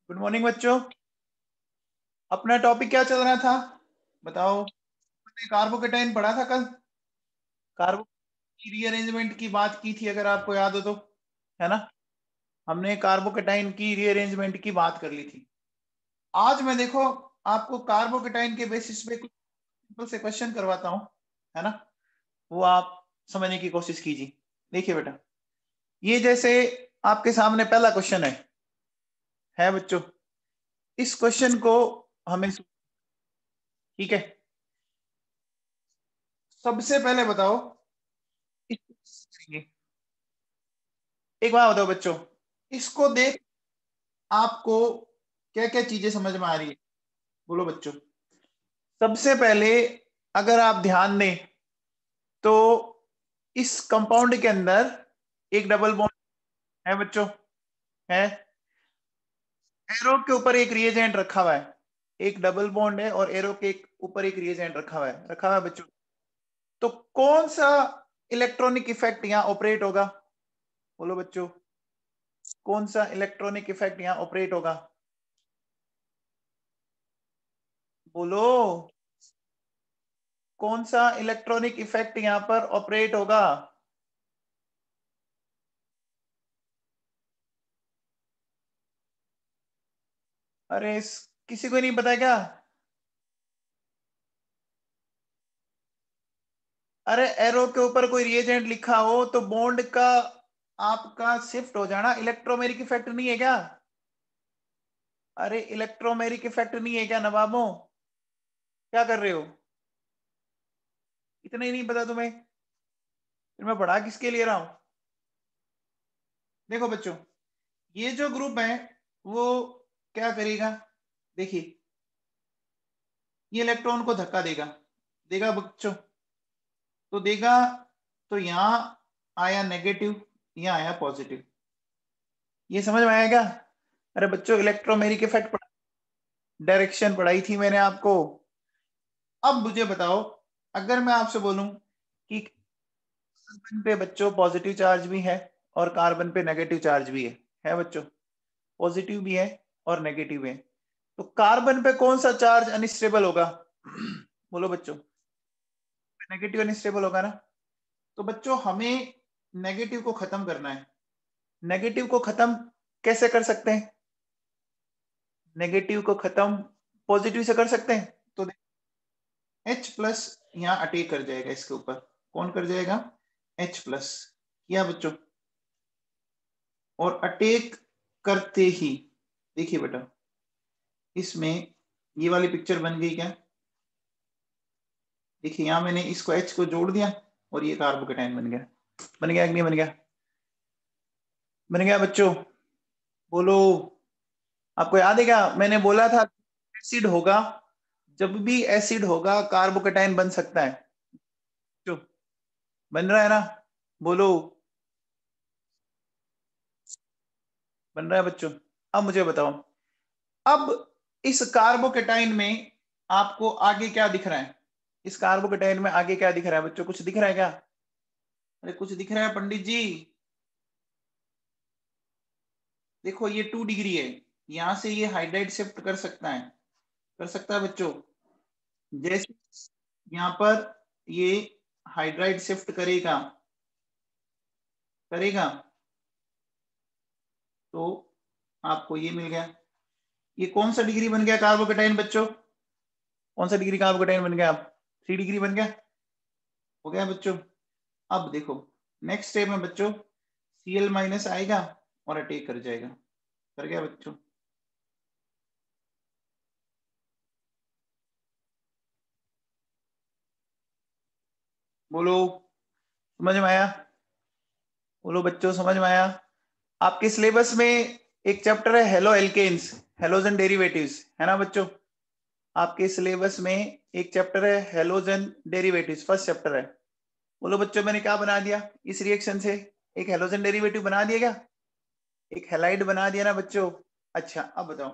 Good morning बच्चों। अपना topic क्या चल रहा था बताओ। हमने कार्बोकेटाइन पढ़ा था कल। कार्बो की रीअरेंजमेंट की बात की थी, अगर आपको याद हो तो, है ना। हमने कार्बोकेटाइन की रीअरेंजमेंट की बात कर ली थी। आज मैं देखो आपको कार्बोकेटाइन के बेसिस पे कुछ सिंपल से क्वेश्चन करवाता हूँ, है ना। वो आप समझने की कोशिश कीजिए। देखिए बेटा, ये जैसे आपके सामने पहला क्वेश्चन है बच्चों। इस क्वेश्चन को हमें, ठीक है, सबसे पहले बताओ एक बात बताओ बच्चों, इसको देख आपको क्या क्या चीजें समझ में आ रही है, बोलो बच्चों। सबसे पहले अगर आप ध्यान दें तो इस कंपाउंड के अंदर एक डबल बॉन्ड है बच्चों, है। एरो के ऊपर एक रिएजेंट रखा हुआ है, एक डबल बॉन्ड है और एरो के ऊपर एक रिएजेंट रखा हुआ है बच्चों। तो कौन सा इलेक्ट्रॉनिक इफेक्ट यहां ऑपरेट होगा, बोलो बच्चों। कौन सा इलेक्ट्रॉनिक इफेक्ट यहां ऑपरेट होगा, बोलो। कौन सा इलेक्ट्रॉनिक इफेक्ट यहां पर ऑपरेट होगा। अरे किसी को नहीं पता क्या। अरे एरो के ऊपर कोई रिएजेंट लिखा हो तो बॉन्ड का आपका शिफ्ट हो जाना इलेक्ट्रोमेरिक इफेक्ट नहीं है क्या। अरे इलेक्ट्रोमेरिक इफेक्ट नहीं है क्या नवाबों, क्या कर रहे हो। इतना ही नहीं पता तुम्हें, फिर मैं पढ़ा किसके लिए रहा हूं। देखो बच्चों, ये जो ग्रुप है वो क्या करेगा, देखिए ये इलेक्ट्रॉन को धक्का देगा, देगा बच्चों। तो देगा, तो यहां आया नेगेटिव, यहां आया पॉजिटिव। ये समझ में आया क्या। अरे बच्चों इलेक्ट्रोमेरिक इफेक्ट डायरेक्शन पढ़ाई थी मैंने आपको। अब मुझे बताओ, अगर मैं आपसे बोलूं कि कार्बन पे बच्चों पॉजिटिव चार्ज भी है और कार्बन पे नेगेटिव चार्ज भी है बच्चों। पॉजिटिव भी है और नेगेटिव है, तो कार्बन पे कौन सा चार्ज अनस्टेबल होगा, बोलो बच्चों। नेगेटिव अनस्टेबल होगा ना। तो बच्चों हमें नेगेटिव को खत्म करना है। नेगेटिव को खत्म कैसे कर सकते हैं, नेगेटिव को खत्म पॉजिटिव से कर सकते हैं। तो H प्लस यहां अटैक कर जाएगा इसके ऊपर, कौन कर जाएगा, H प्लस किया बच्चों। और अटैक करते ही देखिए बेटा, इसमें ये वाली पिक्चर बन गई क्या। देखिए यहां मैंने इसको H को जोड़ दिया और ये कार्बोकेटाइन बन गया। बन गया कि नहीं बन गया, बन गया बच्चों, बोलो। आपको याद है क्या मैंने बोला था, एसिड होगा, जब भी एसिड होगा कार्बोकेटाइन बन सकता है। जो बन रहा है ना, बोलो। बन रहा है बच्चों। अब मुझे बताओ, अब इस कार्बोकेटाइन में आपको आगे क्या दिख रहा है, इस कार्बोकेटाइन में आगे क्या दिख रहा है बच्चों, कुछ दिख रहा है क्या। अरे कुछ दिख रहा है पंडित जी। देखो ये 2 डिग्री है, यहां से ये हाइड्राइड शिफ्ट कर सकता है, कर सकता है बच्चों। जैसे यहां पर ये हाइड्राइड शिफ्ट करेगा, करेगा, तो आपको ये मिल गया। ये कौन सा डिग्री बन गया कार्बोकेटाइन बच्चों, कौन सा डिग्री कार्बोकेटाइन बन गया, 3 डिग्री बन गया, हो गया बच्चों। अब देखो नेक्स्ट स्टेप में बच्चों Cl माइनस आएगा और अटैक कर जाएगा, कर गया बच्चों। बोलो समझ में आया, बोलो बच्चों समझ में आया। आपके सिलेबस में एक चैप्टर है हेलो एल्केन्स, हेलोजन डेरिवेटिव्स, है ना बच्चों। आपके सिलेबस में एक चैप्टर है हेलोजन डेरिवेटिव्स, फर्स्ट चैप्टर है। बोलो बच्चों मैंने क्या बना दिया, इस रिएक्शन से एक हेलोजन डेरिवेटिव बना दिया क्या, एक हेलाइड बना दिया ना बच्चों। अच्छा अब बताओ,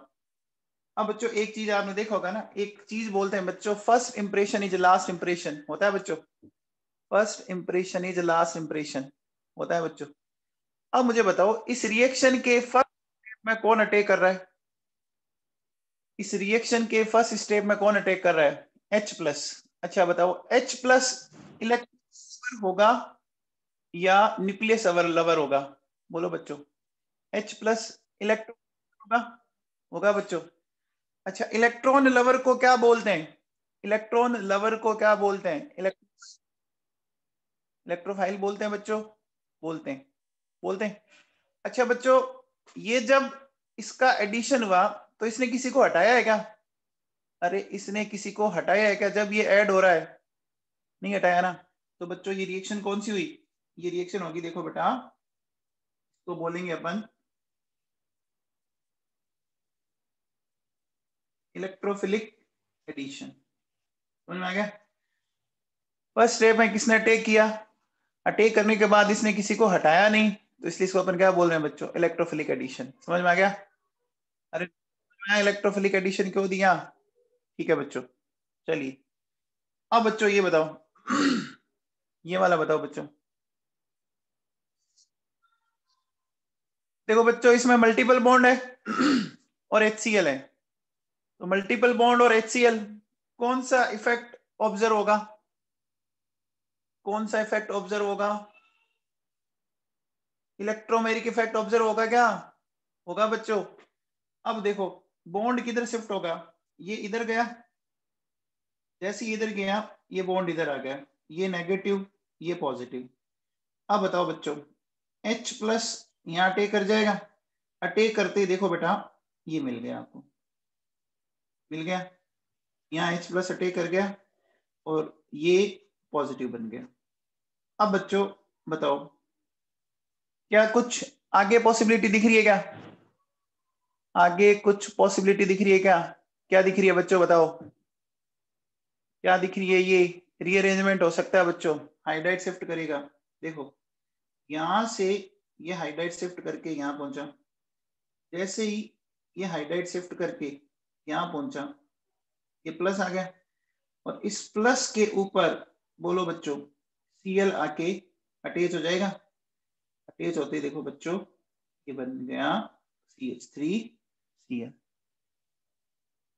अब बच्चों एक चीज आपने देखा होगा ना, एक चीज बोलते हैं बच्चों, first impression is last impression, होता है बच्चों। First impression is last impression, होता है बच्चों। अब मुझे बताओ इस रिएक्शन के फर्स्ट में कौन अटैक कर रहा है, इस रिएक्शन के फर्स्ट स्टेप में कौन अटैक कर रहा है? H+। अच्छा बताओ, H+ इलेक्ट्रॉन होगा या न्यूक्लियस लवर होगा? बोलो बच्चों, H+ इलेक्ट्रॉन होगा? होगा बच्चों। अच्छा, इलेक्ट्रॉन लवर को क्या बोलते हैं? इलेक्ट्रॉन लवर को क्या बोलते हैं? इलेक्ट्रोफाइल बोलते हैं बच्चों, बोलते हैं, बोलते हैं। अच्छा बच्चों, ये जब इसका एडिशन हुआ तो इसने किसी को हटाया है क्या? अरे इसने किसी को हटाया है क्या जब ये ऐड हो रहा है? नहीं हटाया ना। तो बच्चों ये रिएक्शन कौन सी हुई? ये रिएक्शन होगी, देखो बेटा, तो बोलेंगे अपन इलेक्ट्रोफिलिक एडिशन। समझ में आ गया? फर्स्ट स्टेप में किसने अटैक किया, अटैक करने के बाद इसने किसी को हटाया नहीं, तो इसलिए इसको अपन क्या बोल रहे हैं बच्चों? Electrophilic addition. समझ में आ गया? अरे इलेक्ट्रोफिलिक एडिशन क्यों दिया? ठीक है बच्चों, चलिए अब बच्चों ये बताओ ये वाला बताओ बच्चों। देखो बच्चों, इसमें मल्टीपल बॉन्ड है और HCl है। तो मल्टीपल बॉन्ड और HCl, कौन सा इफेक्ट ऑब्जर्व होगा? कौन सा इफेक्ट ऑब्जर्व होगा? इलेक्ट्रोमेरिक इफेक्ट ऑब्जर्व होगा क्या? होगा बच्चों। अब देखो, बॉन्ड किधर शिफ्ट होगा? ये इधर गया, जैसे इधर गया ये बॉन्ड इधर आ गया, ये नेगेटिव ये पॉजिटिव। अब बताओ बच्चों, H+ यहाँ अटैक कर जाएगा, अटैक करते ही देखो बेटा ये मिल गया आपको, मिल गया, यहाँ H+ अटैक कर गया और ये पॉजिटिव बन गया। अब बच्चों बताओ, क्या कुछ आगे पॉसिबिलिटी दिख रही है क्या? आगे कुछ पॉसिबिलिटी दिख रही है क्या? क्या दिख रही है बच्चों बताओ, क्या दिख रही है? ये रीअरेंजमेंट हो सकता है बच्चों, हाइड्राइड शिफ्ट करेगा। देखो यहां से ये हाइड्राइड शिफ्ट करके यहां पहुंचा, जैसे ही ये हाइड्राइड शिफ्ट करके यहां पहुंचा, ये प्लस आ गया, और इस प्लस के ऊपर बोलो बच्चों Cl आके अटैच हो जाएगा। अटैच होते देखो बच्चों ये बन गया CH3Cl,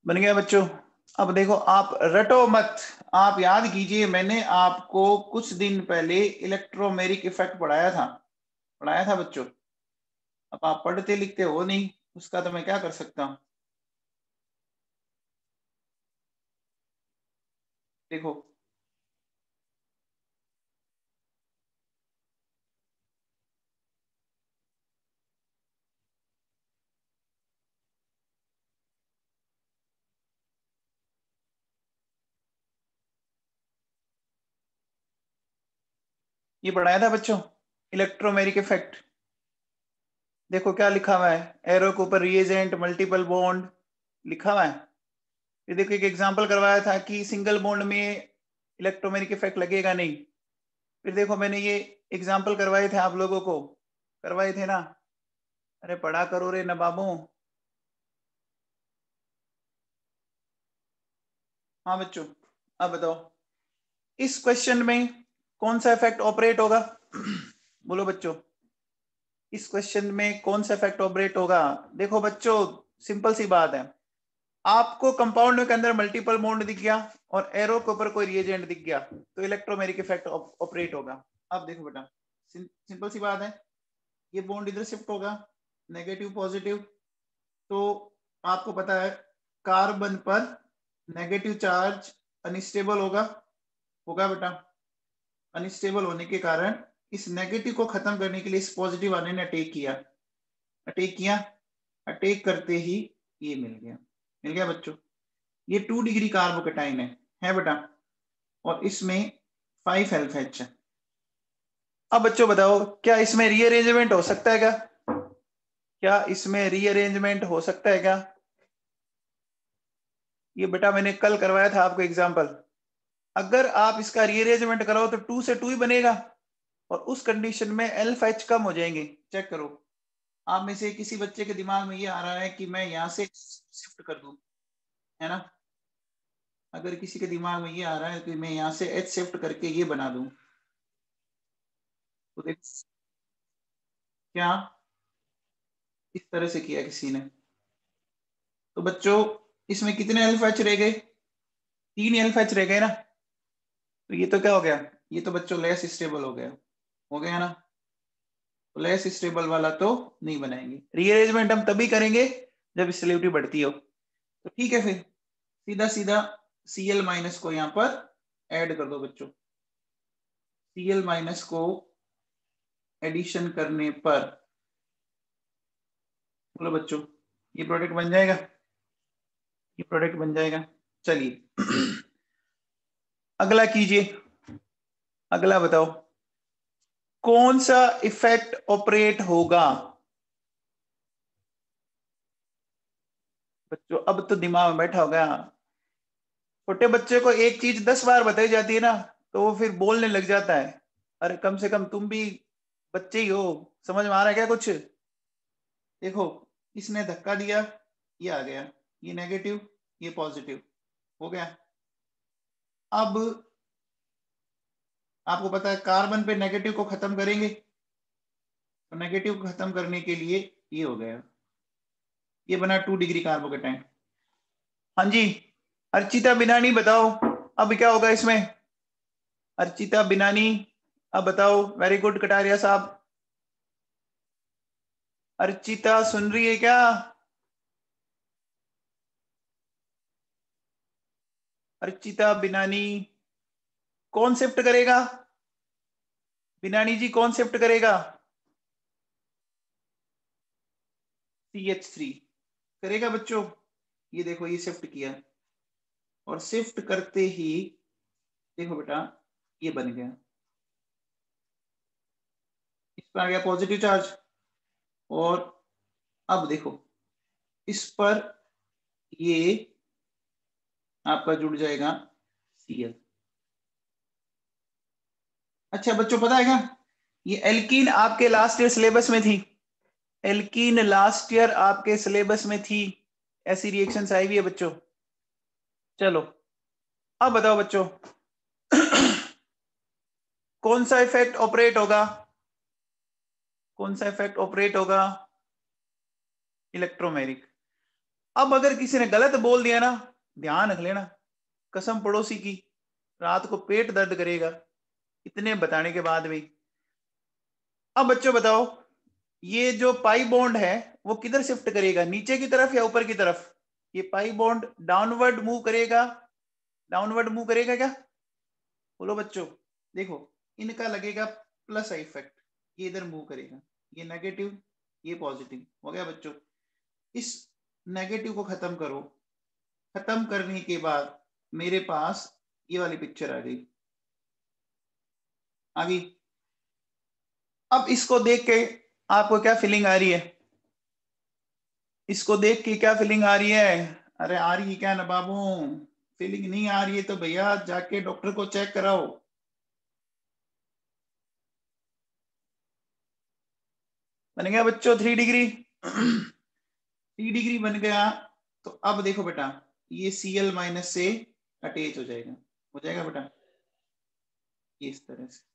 बन गया बच्चों। अब देखो आप रटो मत, आप याद कीजिए, मैंने आपको कुछ दिन पहले इलेक्ट्रोमेरिक इफेक्ट पढ़ाया था बच्चों। अब आप पढ़ते लिखते हो नहीं, उसका तो मैं क्या कर सकता हूं। देखो ये पढ़ाया था बच्चों इलेक्ट्रोमेरिक इफेक्ट। देखो क्या लिखा हुआ है, एरो के ऊपर रिएजेंट मल्टीपल बॉन्ड लिखा हुआ है। ये देखो एक एग्जांपल करवाया था कि सिंगल बॉन्ड में इलेक्ट्रोमेरिक इफेक्ट लगेगा नहीं। फिर देखो मैंने ये एग्जांपल करवाए थे आप लोगों को, करवाए थे ना? अरे पढ़ा करो रे नबाबों। हाँ बच्चों, अब बताओ इस क्वेश्चन में कौन सा इफेक्ट ऑपरेट होगा? बोलो बच्चों, इस क्वेश्चन में कौन सा इफेक्ट ऑपरेट होगा? देखो बच्चों सिंपल सी बात है, आपको कंपाउंड के अंदर मल्टीपल बॉन्ड दिख गया और एरो के ऊपर कोई रिएजेंट दिख गया, तो इलेक्ट्रोमेरिक इफेक्ट ऑपरेट होगा। अब देखो बेटा सिंपल सी बात है, ये बॉन्ड इधर शिफ्ट होगा, नेगेटिव पॉजिटिव। तो आपको पता है कार्बन पर नेगेटिव चार्ज अनस्टेबल होगा, होगा बेटा। अनस्टेबल होने के कारण इस नेगेटिव को खत्म करने के लिए इस पॉजिटिव वाले ने अटैक किया, अटैक किया, अटैक करते ही ये मिल गया बच्चों। ये 2 डिग्री कार्बोकेटाइन है बेटा, और इसमें 5 अल्फा H है। अब बच्चों बताओ क्या इसमें रीअरेंजमेंट हो सकता है क्या? क्या इसमें रीअरेंजमेंट हो सकता है क्या? ये बेटा मैंने कल करवाया था आपको एग्जांपल, अगर आप इसका रीअरेंजमेंट कराओ तो 2 से 2 ही बनेगा, और उस कंडीशन में अल्फा H कम हो जाएंगे। चेक करो, आप में से किसी बच्चे के दिमाग में ये आ रहा है कि मैं यहां से शिफ्ट कर दूं, है ना? अगर किसी के दिमाग में ये आ रहा है कि मैं यहां से H शिफ्ट करके ये बना दूं, तो देख क्या इस तरह से किया किसी ने। तो बच्चों इसमें कितने अल्फा एच रह गए? 3 अल्फा एच रह गए ना। तो ये तो क्या हो गया, ये तो बच्चों लेस स्टेबल हो गया ना। तो लेस स्टेबल वाला तो नहीं बनाएंगे। रीअरेंजमेंट हम तभी करेंगे जब स्टेबिलिटी बढ़ती हो। तो ठीक है, फिर सीधा सीधा Cl माइनस को यहाँ पर ऐड कर दो बच्चों। Cl माइनस को एडिशन करने पर बोलो बच्चों, ये प्रोडक्ट बन जाएगा, ये प्रोडक्ट बन जाएगा। चलिए अगला कीजिए, अगला बताओ कौन सा इफेक्ट ऑपरेट होगा? बच्चों अब तो दिमाग में बैठा होगा। छोटे बच्चे को एक चीज 10 बार बताई जाती है ना, तो वो फिर बोलने लग जाता है। अरे कम से कम तुम भी बच्चे ही हो, समझ में आ रहा है क्या कुछ? देखो, इसने धक्का दिया, ये आ गया, ये नेगेटिव, ये पॉजिटिव हो गया। अब आपको पता है कार्बन पे नेगेटिव को खत्म करेंगे, तो नेगेटिव को खत्म करने के लिए ये हो गया, ये बना 2 डिग्री कार्बोकेटाइन। हाँ जी, अर्चिता बिनानी बताओ अब क्या होगा इसमें? अर्चिता बिनानी अब बताओ। वेरी गुड कटारिया साहब। अर्चिता सुन रही है क्या? अर्चिता बिनानी कौन शिफ्ट करेगा? बिनानी जी कौन शिफ्ट करेगा? CH3 करेगा बच्चों। ये देखो ये शिफ्ट किया, और शिफ्ट करते ही देखो बेटा ये बन गया, इस पर आ गया पॉजिटिव चार्ज। और अब देखो इस पर ये आपका जुड़ जाएगा Cl। अच्छा बच्चों पता है क्या, ये एल्कीन आपके लास्ट ईयर सिलेबस में थी, एल्कीन लास्ट ईयर आपके सिलेबस में थी, ऐसी रिएक्शंस आई हुई है बच्चों। चलो अब बताओ बच्चों कौन सा इफेक्ट ऑपरेट होगा? कौन सा इफेक्ट ऑपरेट होगा? इलेक्ट्रोमेरिक। अब अगर किसी ने गलत बोल दिया ना, ध्यान रख लेना, कसम पड़ोसी की, रात को पेट दर्द करेगा इतने बताने के बाद भी। अब बच्चों बताओ ये जो पाई बॉन्ड है वो किधर शिफ्ट करेगा, नीचे की तरफ या ऊपर की तरफ? ये पाई बॉन्ड डाउनवर्ड मूव करेगा, डाउनवर्ड मूव करेगा क्या? बोलो बच्चों। देखो इनका लगेगा प्लस इफेक्ट, ये इधर मूव करेगा, ये नेगेटिव, ये पॉजिटिव हो गया बच्चों। इस नेगेटिव को खत्म करो, खत्म करने के बाद मेरे पास ये वाली पिक्चर आ गई, आ गई। अब इसको देख के आपको क्या फीलिंग आ रही है? इसको देख के क्या फीलिंग आ रही है? अरे आ रही है क्या ना बाबू? फीलिंग नहीं आ रही है तो भैया जाके डॉक्टर को चेक कराओ। बन गया बच्चों 3 डिग्री 3 डिग्री बन गया। तो अब देखो बेटा ये Cl माइनस से अटैच हो जाएगा बेटा ये इस तरह से।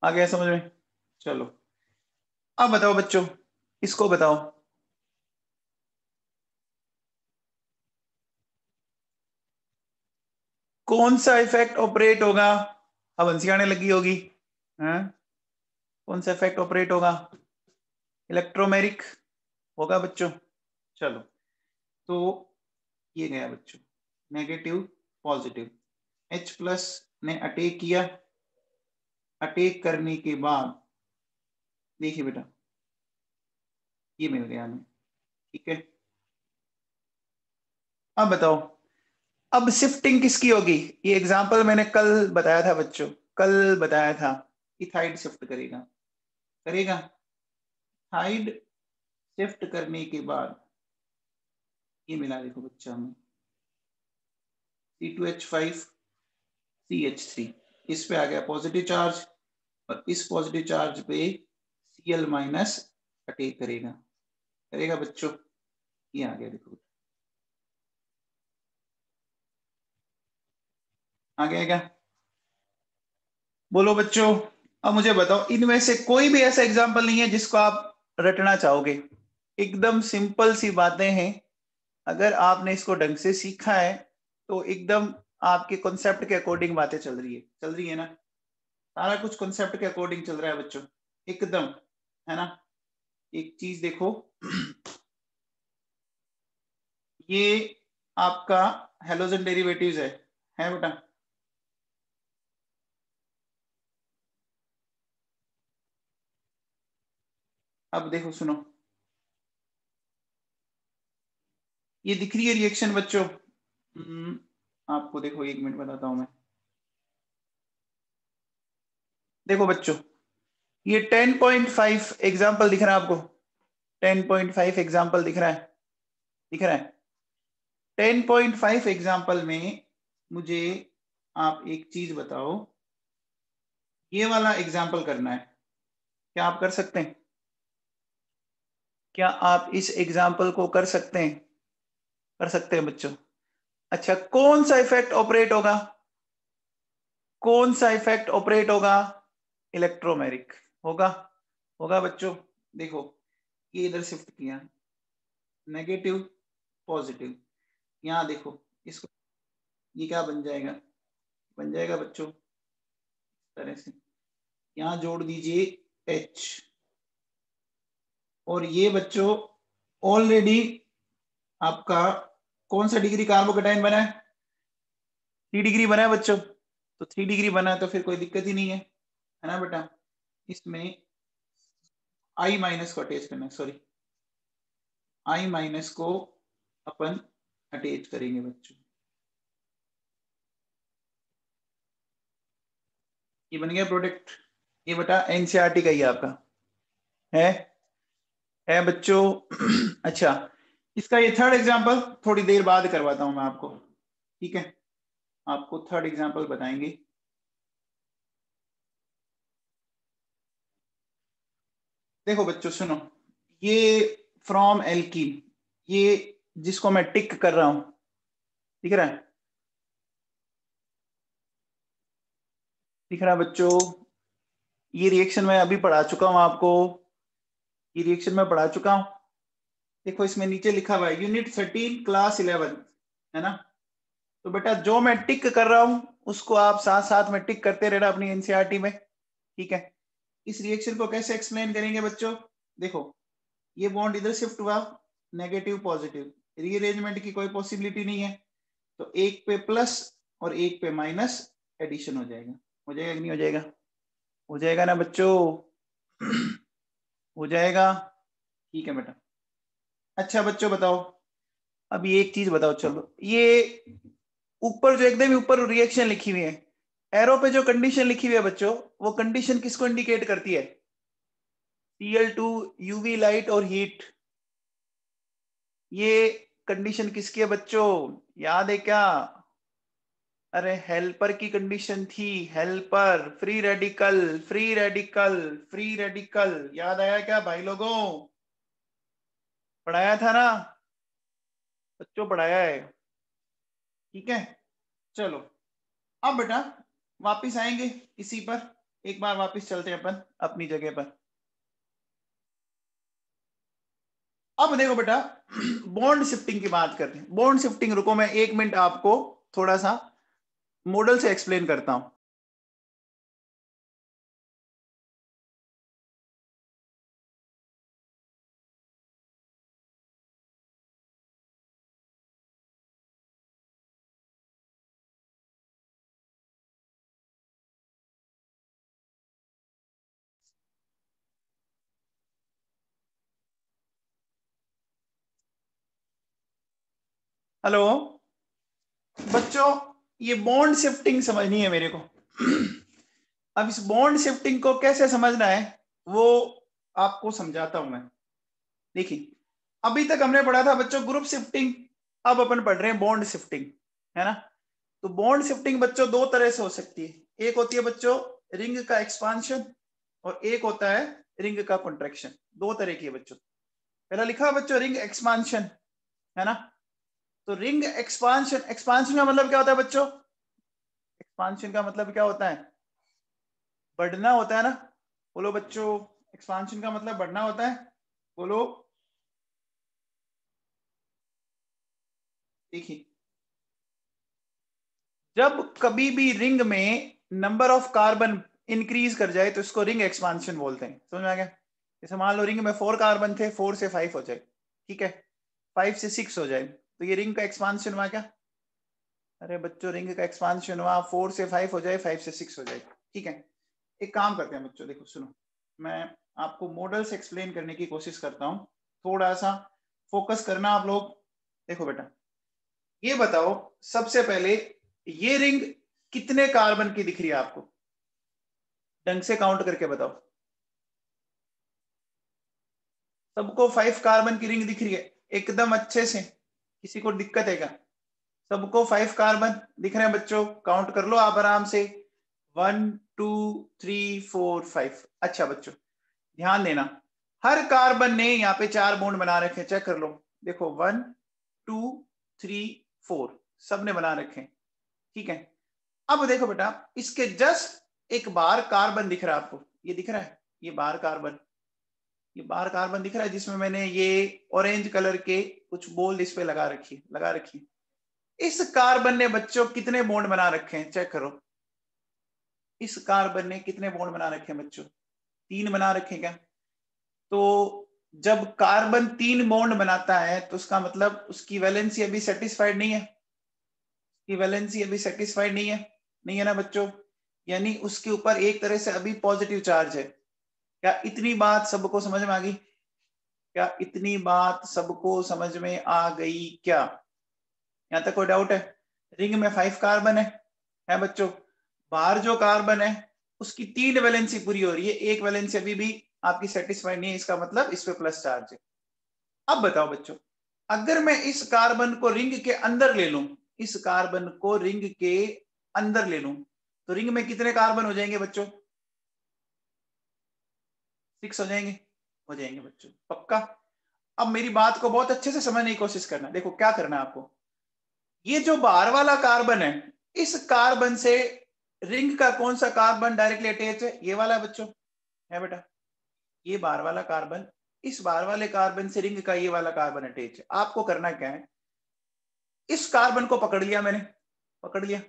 आ गया समझ में? चलो अब बताओ बच्चों, इसको बताओ कौन सा इफेक्ट ऑपरेट होगा? अब हंसी आने लगी होगी, हैं? कौन सा इफेक्ट ऑपरेट होगा? इलेक्ट्रोमेरिक होगा बच्चों। चलो तो ये गया बच्चों नेगेटिव पॉजिटिव, H प्लस ने अटैक किया, अटैक करने के बाद देखिए बेटा ये मिल गया हमें, ठीक है। अब बताओ अब शिफ्टिंग किसकी होगी? ये एग्जांपल मैंने कल बताया था बच्चों, कल बताया था। इथाइड शिफ्ट करेगा, करेगा हाइड, शिफ्ट करने के बाद ये मिला देखो बच्चा हमें C2H5CH3, इस पे आ गया पॉजिटिव चार्ज, और इस पॉजिटिव चार्ज पे Cl माइनस अटैक करेगा, करेगा बच्चों। ये आ गया देखो, आ गया क्या? बोलो बच्चों। अब मुझे बताओ इनमें से कोई भी ऐसा एग्जाम्पल नहीं है जिसको आप रटना चाहोगे? एकदम सिंपल सी बातें हैं, अगर आपने इसको ढंग से सीखा है तो एकदम आपके कॉन्सेप्ट के अकॉर्डिंग बातें चल रही है ना, सारा कुछ कॉन्सेप्ट के अकॉर्डिंग चल रहा है बच्चों, एकदम, है ना। एक चीज देखो, ये आपका हेलोजन डेरिवेटिव्स है बेटा। अब देखो सुनो, ये दिख रही है रिएक्शन बच्चों। आपको देखो, एक मिनट बताता हूं मैं। देखो बच्चों, ये 10.5 एग्जाम्पल दिख रहा है आपको, 10.5 एग्जाम्पल दिख रहा है, दिख रहा है। 10.5 एग्जाम्पल में मुझे आप एक चीज बताओ, ये वाला एग्जाम्पल करना है, क्या आप कर सकते हैं? क्या आप इस एग्जाम्पल को कर सकते हैं? कर सकते हैं बच्चों। अच्छा, कौन सा इफेक्ट ऑपरेट होगा? कौन सा इफेक्ट ऑपरेट होगा? इलेक्ट्रोमेरिक होगा, होगा बच्चों। देखो, ये इधर शिफ्ट किया, नेगेटिव पॉजिटिव, यहां देखो इसको, ये क्या बन जाएगा? बन जाएगा बच्चों इस तरह से, यहां जोड़ दीजिए H, और ये बच्चों ऑलरेडी आपका कौन सा डिग्री कार्बोकेटाइन बना है? 3 डिग्री बना है बच्चों, तो 3 डिग्री बना है तो फिर कोई दिक्कत ही नहीं है ना बेटा। इसमें I माइनस को अटैच करना है, सॉरी, I माइनस को अपन अटैच करेंगे बच्चों। ये बन गया प्रोडक्ट, ये बेटा एनसीईआरटी का ही आपका है है बच्चों। अच्छा, इसका ये थर्ड एग्जांपल थोड़ी देर बाद करवाता हूं मैं आपको, ठीक है? आपको थर्ड एग्जांपल बताएंगे। देखो बच्चों सुनो, ये फ्रॉम एल्कीन, ये जिसको मैं टिक कर रहा हूं, दिख रहा है? दिख रहा है बच्चों? ये रिएक्शन मैं अभी पढ़ा चुका हूं आपको, ये रिएक्शन मैं पढ़ा चुका हूं। देखो इसमें नीचे लिखा हुआ है यूनिट 13 क्लास 11, है ना? तो बेटा जो मैं टिक कर रहा हूं उसको आप साथ साथ में टिक करते रहना अपनी एनसीईआरटी में, ठीक है? इस रिएक्शन को कैसे एक्सप्लेन करेंगे बच्चों? देखो, ये बॉन्ड इधर शिफ्ट हुआ, नेगेटिव पॉजिटिव, रीअरेंजमेंट की कोई पॉसिबिलिटी नहीं है, तो एक पे प्लस और एक पे माइनस एडिशन हो जाएगा। हो जाएगा कि नहीं हो जाएगा? हो जाएगा ना बच्चों? हो जाएगा, ठीक है बेटा। अच्छा बच्चों बताओ, अभी एक चीज बताओ, चलो ये ऊपर जो एकदम ऊपर रिएक्शन लिखी हुई है, एरो पे जो कंडीशन लिखी हुई है बच्चों, वो कंडीशन किसको इंडिकेट करती है? Cl2, यूवी लाइट और हीट, ये कंडीशन किसकी है बच्चों? याद है क्या? अरे हेल्पर की कंडीशन थी, helper, free radical, free radical, free radical, याद आया क्या भाई लोगों? पढ़ाया था ना बच्चों, पढ़ाया है, ठीक है? चलो, अब बेटा वापिस आएंगे इसी पर, एक बार वापिस चलते हैं अपन अपनी जगह पर। अब देखो बेटा, बॉन्ड शिफ्टिंग की बात करते हैं। बॉन्ड शिफ्टिंग, रुको मैं एक मिनट आपको थोड़ा सा मॉडल से एक्सप्लेन करता हूं। हेलो बच्चों, ये बॉन्ड शिफ्टिंग समझनी है मेरे को। अब इस बॉन्ड शिफ्टिंग को कैसे समझना है वो आपको समझाता हूं मैं। देखिए, अभी तक हमने पढ़ा था बच्चों ग्रुप शिफ्टिंग, अब अपन पढ़ रहे हैं बॉन्ड शिफ्टिंग, है ना? तो बॉन्ड शिफ्टिंग बच्चों दो तरह से हो सकती है। एक होती है बच्चों रिंग का एक्सपांशन, और एक होता है रिंग का कॉन्ट्रैक्शन। दो तरह की है बच्चों। पहला लिखा है बच्चों रिंग एक्सपांशन, है ना? तो रिंग एक्सपांशन, एक्सपांशन का मतलब क्या होता है बच्चों? एक्सपांशन का मतलब क्या होता है? बढ़ना होता है ना? बोलो बच्चों, एक्सपांशन का मतलब बढ़ना होता है, बोलो। देखिए, जब कभी भी रिंग में नंबर ऑफ कार्बन इंक्रीज कर जाए तो इसको रिंग एक्सपांशन बोलते हैं। समझ में आ गया? जैसे मान लो रिंग में 4 कार्बन थे, 4 से 5 हो जाए, ठीक है, 5 से 6 हो जाए, तो ये रिंग का एक्सपांशन हुआ क्या? अरे बच्चों, रिंग का एक्सपांशन हुआ, 4 से 5 हो जाए, 5 से 6 हो जाए, ठीक है। एक काम करते हैं बच्चों, देखो सुनो, मैं आपको मॉडल्स एक्सप्लेन करने की कोशिश करता हूँ, थोड़ा सा फोकस करना आप लोग। देखो बेटा, ये बताओ सबसे पहले, ये रिंग कितने कार्बन की दिख रही है आपको? ढंग से काउंट करके बताओ। सबको 5 कार्बन की रिंग दिख रही है एकदम अच्छे से? किसी को दिक्कत है क्या? सबको 5 कार्बन दिख रहे हैं बच्चों? काउंट कर लो आप आराम से, 1 2 3 4 5। अच्छा बच्चों, ध्यान देना, हर कार्बन ने यहाँ पे 4 बॉन्ड बना रखे हैं, चेक कर लो। देखो 1 2 3 4 सबने बना रखे हैं, ठीक है। अब देखो बेटा, इसके जस्ट एक बार कार्बन दिख रहा है आपको, ये दिख रहा है, ये बार कार्बन, ये बार कार्बन दिख रहा है, जिसमें मैंने ये ऑरेंज कलर के कुछ बोल्ड इस पे लगा रखी। इस कार्बन ने बच्चों कितने बॉन्ड बना रखे हैं, चेक करो। इस कार्बन ने कितने बॉन्ड बना रखे हैं बच्चों? 3 बना रखे हैं क्या? तो जब कार्बन 3 बॉन्ड बनाता है तो उसका मतलब उसकी वैलेंसी अभी सेटिस्फाइड नहीं है, उसकी वैलेंसी अभी सेटिस्फाइड नहीं है ना बच्चों? यानी उसके ऊपर एक तरह से अभी पॉजिटिव चार्ज है। क्या इतनी बात सबको समझ में आ गई? क्या इतनी बात सबको समझ में आ गई क्या? यहाँ तक कोई डाउट है? रिंग में 5 कार्बन है बच्चों, बाहर जो कार्बन है उसकी 3 वैलेंसी पूरी हो रही है, एक वैलेंसी अभी भी आपकी सेटिस्फाइड नहीं है, इसका मतलब इस पे प्लस चार्ज है। अब बताओ बच्चों, अगर मैं इस कार्बन को रिंग के अंदर ले लूं, इस कार्बन को रिंग के अंदर ले लूं, तो रिंग में कितने कार्बन हो जाएंगे बच्चों? 6 हो जाएंगे बच्चों, पक्का? अब मेरी बात को बहुत अच्छे से समझने की कोशिश करना। देखो क्या करना है आपको, ये जो बाहर वाला कार्बन है, इस कार्बन से रिंग का कौन सा कार्बन डायरेक्टली अटैच है? ये वाला बच्चों, है बेटा, ये बाहर वाला कार्बन, इस बाहर वाले कार्बन से रिंग का ये वाला कार्बन अटैच है। आपको करना क्या है, इस कार्बन को पकड़ लिया मैंने, पकड़ लिया,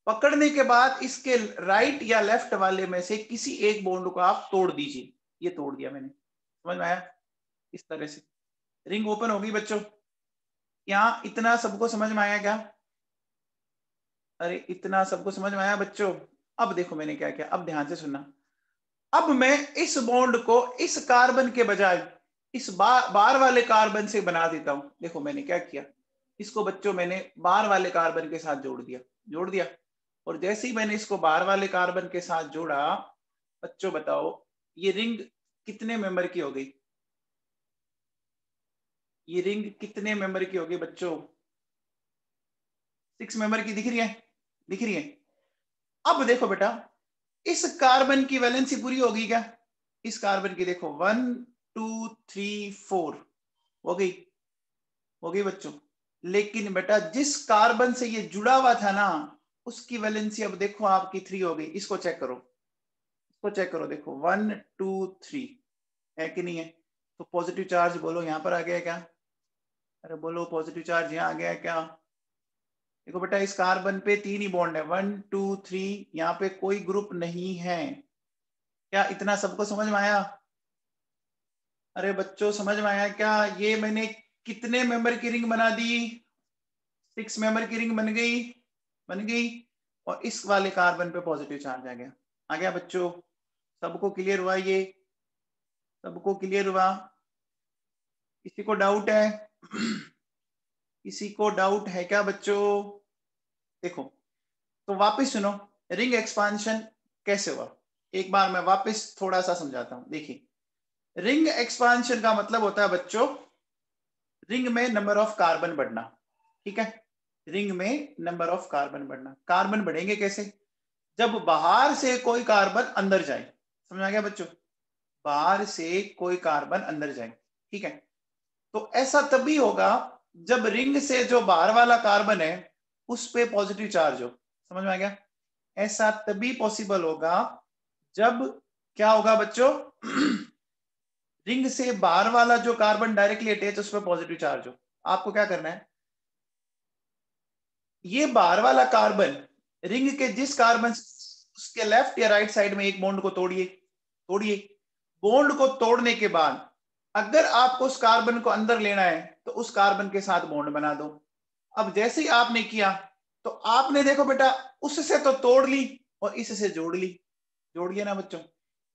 पकड़ने के बाद इसके राइट या लेफ्ट वाले में से किसी एक बॉन्ड को आप तोड़ दीजिए। ये तोड़ दिया मैंने, समझ में आया? इस तरह से रिंग ओपन होगी बच्चों। यहाँ इतना सबको समझ में आया क्या? अरे इतना सबको समझ में आया बच्चों? अब देखो मैंने क्या किया, अब ध्यान से सुनना। अब मैं इस बॉन्ड को इस कार्बन के बजाय इस बार वाले कार्बन से बना देता हूं। देखो मैंने क्या किया, इसको बच्चों मैंने बार वाले कार्बन के साथ जोड़ दिया। और जैसे ही मैंने इसको बार वाले कार्बन के साथ जोड़ा, बच्चों बताओ ये रिंग कितने मेंबर की हो गई? ये रिंग कितने मेंबर की होगी बच्चों? 6 मेंबर की दिख रही है, दिख रही है। अब देखो बेटा, इस कार्बन की वैलेंसी पूरी होगी क्या? इस कार्बन की देखो 1 2 3 4 हो गई बच्चों। लेकिन बेटा जिस कार्बन से ये जुड़ा हुआ था ना, उसकी वैलेंसी अब देखो आपकी 3 हो गई। इसको चेक करो, इसको चेक करो, देखो 1 2 3 है कि नहीं है? तो पॉजिटिव चार्ज बोलो यहाँ पर आ गया क्या? अरे बोलो पॉजिटिव चार्ज यहाँ आ गया क्या? देखो बेटा, इस कार्बन पे 3 ही बॉन्ड है, 1 2 3, यहाँ पे कोई ग्रुप नहीं है। क्या इतना सबको समझ में आया? अरे बच्चों समझ में आया क्या? ये मैंने कितने मेंबर की रिंग बना दी? 6 मेंबर की रिंग बन गई। और इस वाले कार्बन पे पॉजिटिव चार्ज आ गया बच्चों? सबको क्लियर हुआ? ये सबको क्लियर हुआ? किसी को डाउट है? किसी को डाउट है क्या बच्चों? देखो, तो वापस सुनो, रिंग एक्सपांशन कैसे हुआ, एक बार मैं वापस थोड़ा सा समझाता हूं। देखिए, रिंग एक्सपांशन का मतलब होता है बच्चों, रिंग में नंबर ऑफ कार्बन बढ़ना, ठीक है? रिंग में नंबर ऑफ कार्बन बढ़ना। कार्बन बढ़ेंगे कैसे? जब बाहर से कोई कार्बन अंदर जाए। समझ आ गया बच्चों? बाहर से कोई कार्बन अंदर जाए, ठीक है? तो ऐसा तभी होगा जब रिंग से जो बाहर वाला कार्बन है उस पे पॉजिटिव चार्ज हो। समझ में आ गया? ऐसा तभी पॉसिबल होगा जब क्या होगा बच्चों? रिंग से बाहर वाला जो कार्बन डायरेक्टली अटैच उस पर पॉजिटिव चार्ज हो। आपको क्या करना है, ये बाहर वाला कार्बन रिंग के जिस कार्बन उसके लेफ्ट या राइट साइड में एक बॉन्ड को तोड़िए बॉन्ड को तोड़ने के बाद अगर आपको उस कार्बन को अंदर लेना है तो उस कार्बन के साथ बॉन्ड बना दो। अब जैसे ही आपने किया तो आपने देखो बेटा उससे तो तोड़ ली और इससे जोड़ लिया ना बच्चों।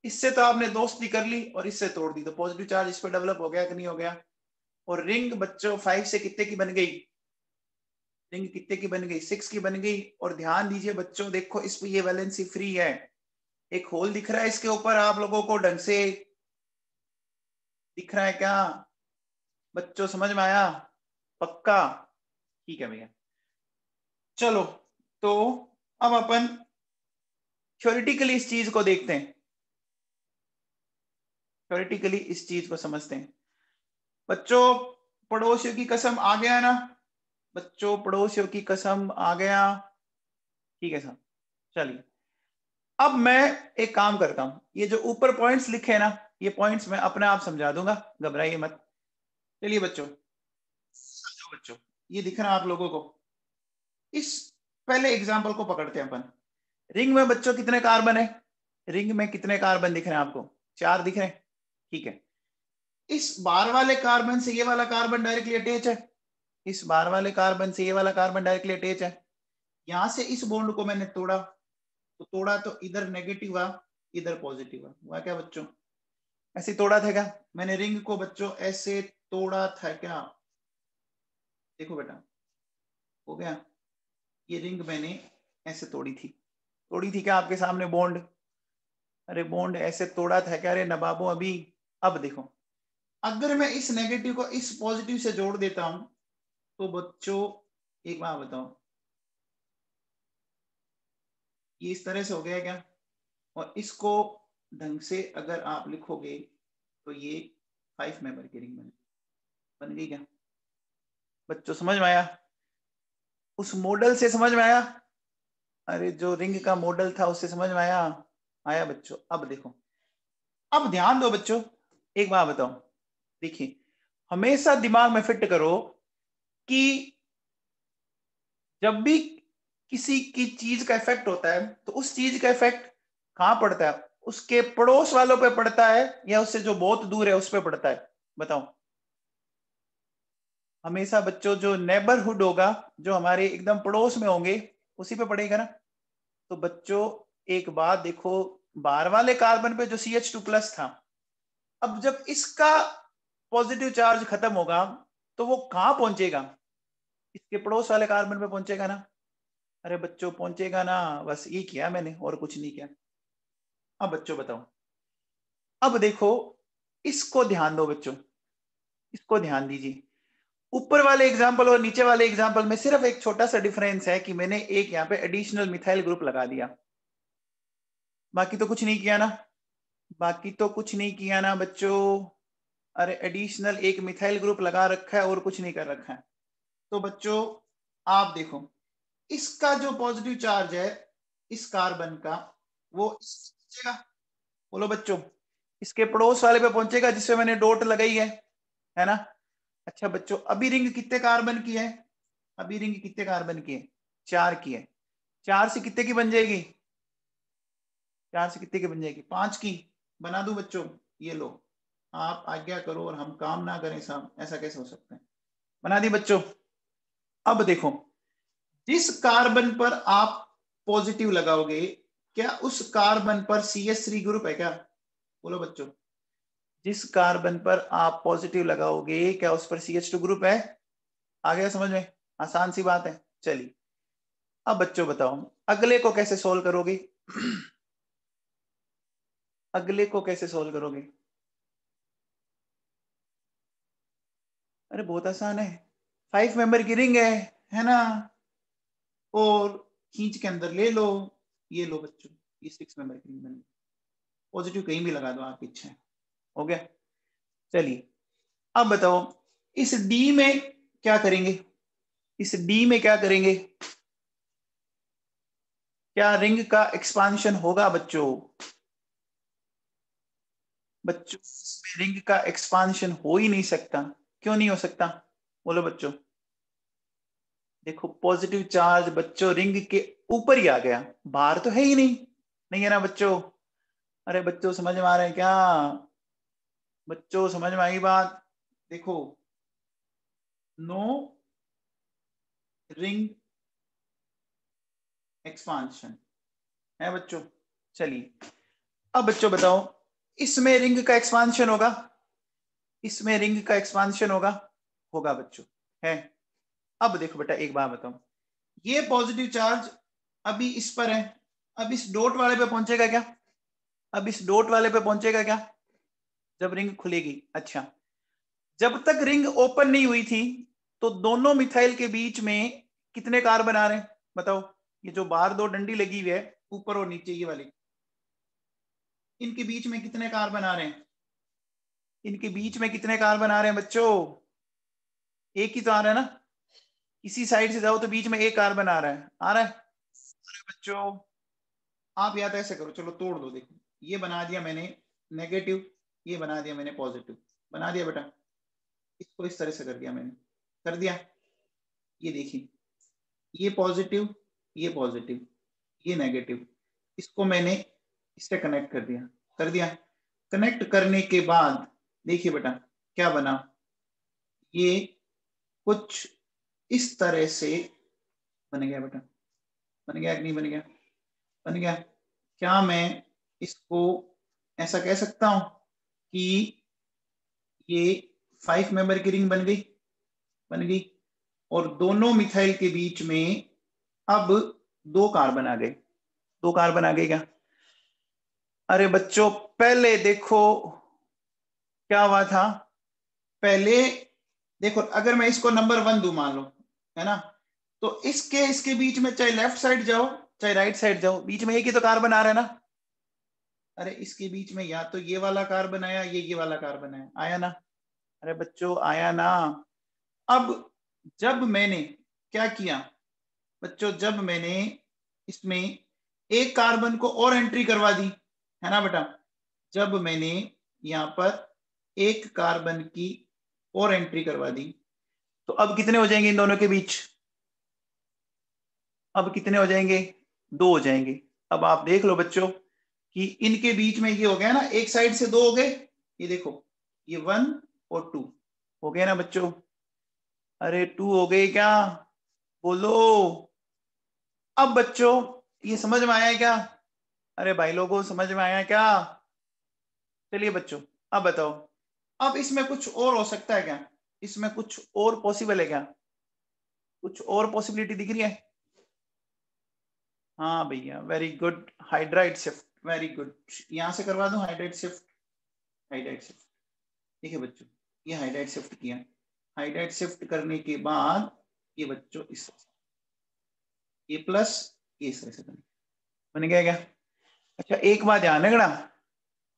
इससे तो आपने दोस्ती कर ली और इससे तोड़ दी, तो पॉजिटिव चार्ज इस पर डेवलप हो गया कि नहीं हो गया। और रिंग बच्चों 5 से कितने की बन गई, रिंग कितने की बन गई, 6 की बन गई। और ध्यान दीजिए बच्चों, देखो इस पे ये वैलेंसी फ्री है, एक होल दिख रहा है इसके ऊपर, आप लोगों को ढंग से दिख रहा है क्या बच्चों, समझ में आया? पक्का? ठीक है भैया। चलो तो अब अपन थ्योरेटिकली इस चीज को देखते हैं, थ्योरेटिकली इस चीज को समझते हैं। बच्चों पड़ोसियों की कसम आ गया ना, बच्चों पड़ोसियों की कसम आ गया, ठीक है साहब। चलिए अब मैं एक काम करता हूं, ये जो ऊपर पॉइंट्स लिखे हैं ना, ये पॉइंट्स मैं अपने आप समझा दूंगा, घबराइए मत। चलिए बच्चों बच्चों ये दिख रहा है आप लोगों को, इस पहले एग्जांपल को पकड़ते हैं अपन। रिंग में बच्चों कितने कार्बन है, रिंग में कितने कार्बन दिख रहे हैं आपको, 4 दिख रहे हैं, ठीक है। इस बाहर वाले कार्बन से ये वाला कार्बन डायरेक्टली अटैच है, इस बाहर वाले कार्बन से ये वाला कार्बन डायरेक्टली अटैच है। यहां से इस बॉन्ड को मैंने तोड़ा, तो इधर नेगेटिव हुआ इधर पॉजिटिव हुआ क्या बच्चों, ऐसे तोड़ा था क्या? मैंने रिंग को बच्चों ऐसे तोड़ा था क्या? देखो बेटा हो गया, ये रिंग मैंने ऐसे तोड़ी थी क्या आपके सामने बॉन्ड? अरे बॉन्ड ऐसे तोड़ा था क्या? अरे नवाबों अभी। अब देखो अगर मैं इस नेगेटिव को इस पॉजिटिव से जोड़ देता हूं तो बच्चों एक बात बताओ, ये इस तरह से हो गया क्या? और इसको ढंग से अगर आप लिखोगे तो ये 5 मेंबर की रिंग बन गई क्या बच्चों, समझ में आया? उस मॉडल से समझ में आया? अरे जो रिंग का मॉडल था उससे समझ में आया? आया बच्चों। अब देखो, अब ध्यान दो बच्चों, एक बात बताओ, देखिए हमेशा दिमाग में फिट करो कि जब भी किसी की चीज का इफेक्ट होता है तो उस चीज का इफेक्ट कहां पड़ता है, उसके पड़ोस वालों पे पड़ता है या उससे जो बहुत दूर है उस पे पड़ता है? बताओ। हमेशा बच्चों जो नेबरहुड होगा, जो हमारे एकदम पड़ोस में होंगे उसी पे पड़ेगा ना। तो बच्चों एक बात देखो, बाहर वाले कार्बन पे जो CH2+ था, अब जब इसका पॉजिटिव चार्ज खत्म होगा तो वो कहां पहुंचेगा, इसके पड़ोस वाले कार्बन पे पहुंचेगा ना। अरे बच्चों पहुंचेगा ना, बस ये किया मैंने और कुछ नहीं किया। अब बच्चों बताओ, अब देखो इसको ध्यान दो बच्चों, इसको ध्यान दीजिए। ऊपर वाले एग्जाम्पल और नीचे वाले एग्जाम्पल में सिर्फ एक छोटा सा डिफरेंस है कि मैंने एक यहाँ पे एडिशनल मिथाइल ग्रुप लगा दिया, बाकी तो कुछ नहीं किया ना, बाकी तो कुछ नहीं किया ना बच्चों। अरे एडिशनल एक मिथाइल ग्रुप लगा रखा है और कुछ नहीं कर रखा है। तो बच्चों आप देखो, इसका जो पॉजिटिव चार्ज है इस कार्बन का वो पहुंचेगा, बोलो बच्चों, इसके पड़ोस वाले पे पहुंचेगा जिसपे मैंने डॉट लगाई है ना। अच्छा बच्चों अभी रिंग कितने कार्बन की है, अभी रिंग कितने कार्बन की है, 4 की है। 4 से कितने की बन जाएगी, 4 से कितने की बन जाएगी, 5 की। बना दूं बच्चों, ये लो आप आज्ञा करो और हम काम ना करें साहब, ऐसा कैसे हो सकता है? बना दी बच्चों। अब देखो जिस कार्बन पर आप पॉजिटिव लगाओगे, क्या उस कार्बन पर CH3 ग्रुप है क्या? बोलो बच्चों, जिस कार्बन पर आप पॉजिटिव लगाओगे क्या उस पर CH2 ग्रुप है? आ गया समझ में? आसान सी बात है। चलिए अब बच्चों बताओ अगले को कैसे सोल्व करोगे? अगले को कैसे सोल्व करोगे? अरे बहुत आसान है, 5 मेंबर की रिंग है ना, और खींच के अंदर ले लो, ये लो बच्चों, ये 6 मेंबर की रिंग बनी। पॉजिटिव कहीं भी लगा दो, आपकी इच्छा है। हो गया। चलिए अब बताओ इस डी में क्या करेंगे, इस डी में क्या करेंगे, क्या रिंग का एक्सपांशन होगा बच्चों? बच्चों इसमें रिंग का एक्सपांशन हो ही नहीं सकता, क्यों नहीं हो सकता? बोलो बच्चों, देखो पॉजिटिव चार्ज बच्चों रिंग के ऊपर ही आ गया, बाहर तो है ही नहीं, नहीं है ना बच्चों? अरे बच्चों समझ में आ रहे हैं क्या? बच्चों समझ में आई बात? देखो नो रिंग एक्सपांशन है बच्चों। चलिए अब बच्चों बताओ, इसमें रिंग का एक्सपांशन होगा, इसमें रिंग का एक्सपांशन होगा, होगा बच्चों, है। अब देखो बेटा एक बात बताओ, ये पॉजिटिव चार्ज अभी इस पर है, अब इस डॉट वाले पे पहुंचेगा क्या? अब इस डॉट वाले पे पहुंचेगा क्या जब रिंग खुलेगी? अच्छा, जब तक रिंग ओपन नहीं हुई थी तो दोनों मिथाइल के बीच में कितने कार्बन आ रहे हैं बताओ? ये जो बाहर दो डंडी लगी हुई है, ऊपर और नीचे ये वाली, इनके बीच में कितने कार्बन आ रहे हैं? इनके बीच में कितने कार्बन आ रहे हैं बच्चों? एक ही तो आ रहा है ना, इसी साइड से जाओ तो बीच में एक कार्बन आ रहा है, आ रहा है? अरे बच्चों आप याद ऐसे करो, चलो तोड़ दो, देखो ये बना दिया मैंने नेगेटिव, ये बना दिया मैंने पॉजिटिव, बना दिया बेटा, इसको इस तरह से कर दिया मैंने, कर दिया। ये देखिए ये पॉजिटिव, ये पॉजिटिव, ये नेगेटिव, इसको मैंने इससे कनेक्ट कर दिया, कर दिया। कनेक्ट करने के बाद देखिए बेटा क्या बना, ये कुछ इस तरह से बन गया बेटा, बन गया कि नहीं बन गया? बन गया। क्या मैं इसको ऐसा कह सकता हूं कि ये 5 मेंबर की रिंग बन गई, बन गई, और दोनों मिथाइल के बीच में अब 2 कार्बन आ गए, 2 कार्बन आ गए क्या? अरे बच्चों पहले देखो क्या हुआ था, पहले देखो अगर मैं इसको नंबर 1 दूं मान लो, है ना, तो इसके इसके बीच में चाहे लेफ्ट साइड जाओ चाहे राइट साइड जाओ, बीच में एक ही तो कार्बन आ रहा है ना। अरे इसके बीच में या तो ये वाला कार्बन आया, ये वाला कार्बन आया, आया ना? अरे बच्चों आया ना? अब जब मैंने क्या किया बच्चों, जब मैंने इसमें एक कार्बन को और एंट्री करवा दी, है ना बेटा, जब मैंने यहां पर एक कार्बन की और एंट्री करवा दी, तो अब कितने हो जाएंगे इन दोनों के बीच? अब कितने हो जाएंगे? 2 हो जाएंगे। अब आप देख लो बच्चों कि इनके बीच में ये हो गया ना, एक साइड से 2 हो गए, ये देखो ये 1 और 2 हो गए ना बच्चों? अरे 2 हो गए क्या? बोलो। अब बच्चों ये समझ में आया क्या? अरे भाई लोगों समझ में आया क्या? चलिए बच्चों अब बताओ, अब इसमें कुछ और हो सकता है क्या? इसमें कुछ और पॉसिबल है क्या? कुछ और पॉसिबिलिटी दिख रही है? हाँ भैया very good, hydride shift, very good, यहां से करवा दूं हाइड्राइड शिफ्ट, हाइड्राइड शिफ्ट। ठीक है बच्चों, ये हाइड्राइड शिफ्ट किया, हाइड्राइड शिफ्ट करने के बाद ये बच्चों इस ये प्लस ये इस तरह से बन गया क्या? अच्छा एक बात ध्यान रखना,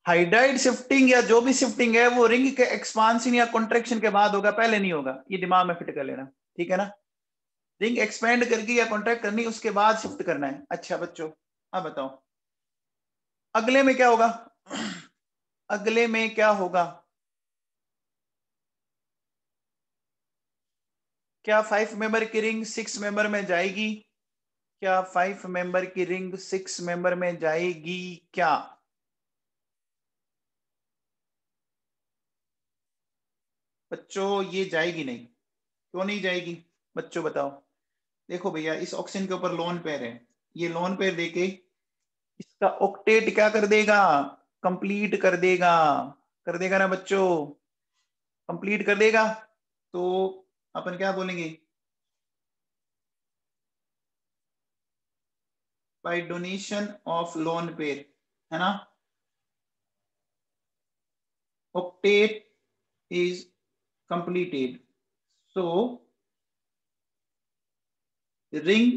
हाइड्राइड शिफ्टिंग या जो भी शिफ्टिंग है वो रिंग के एक्सपांशन या कॉन्ट्रैक्शन के बाद होगा, पहले नहीं होगा, ये दिमाग में फिट कर लेना, ठीक है ना? रिंग एक्सपेंड करके या कॉन्ट्रैक्ट करनी उसके बाद शिफ्ट करना है। अच्छा बच्चों अब बताओ अगले में क्या होगा? अगले में क्या होगा? क्या 5 मेंबर की रिंग 6 मेंबर में जाएगी? क्या 5 मेंबर की रिंग 6 मेंबर में जाएगी क्या? बच्चों ये जाएगी नहीं, क्यों नहीं जाएगी बच्चों बताओ? देखो भैया इस ऑक्सीजन के ऊपर लोन पेयर है, ये लोन पेयर देके इसका ऑक्टेट क्या कर देगा? कंप्लीट कर देगा, कर देगा ना बच्चों? कंप्लीट कर देगा, तो अपन क्या बोलेंगे? By donation of lone pair, है ना, octet is completed, so ring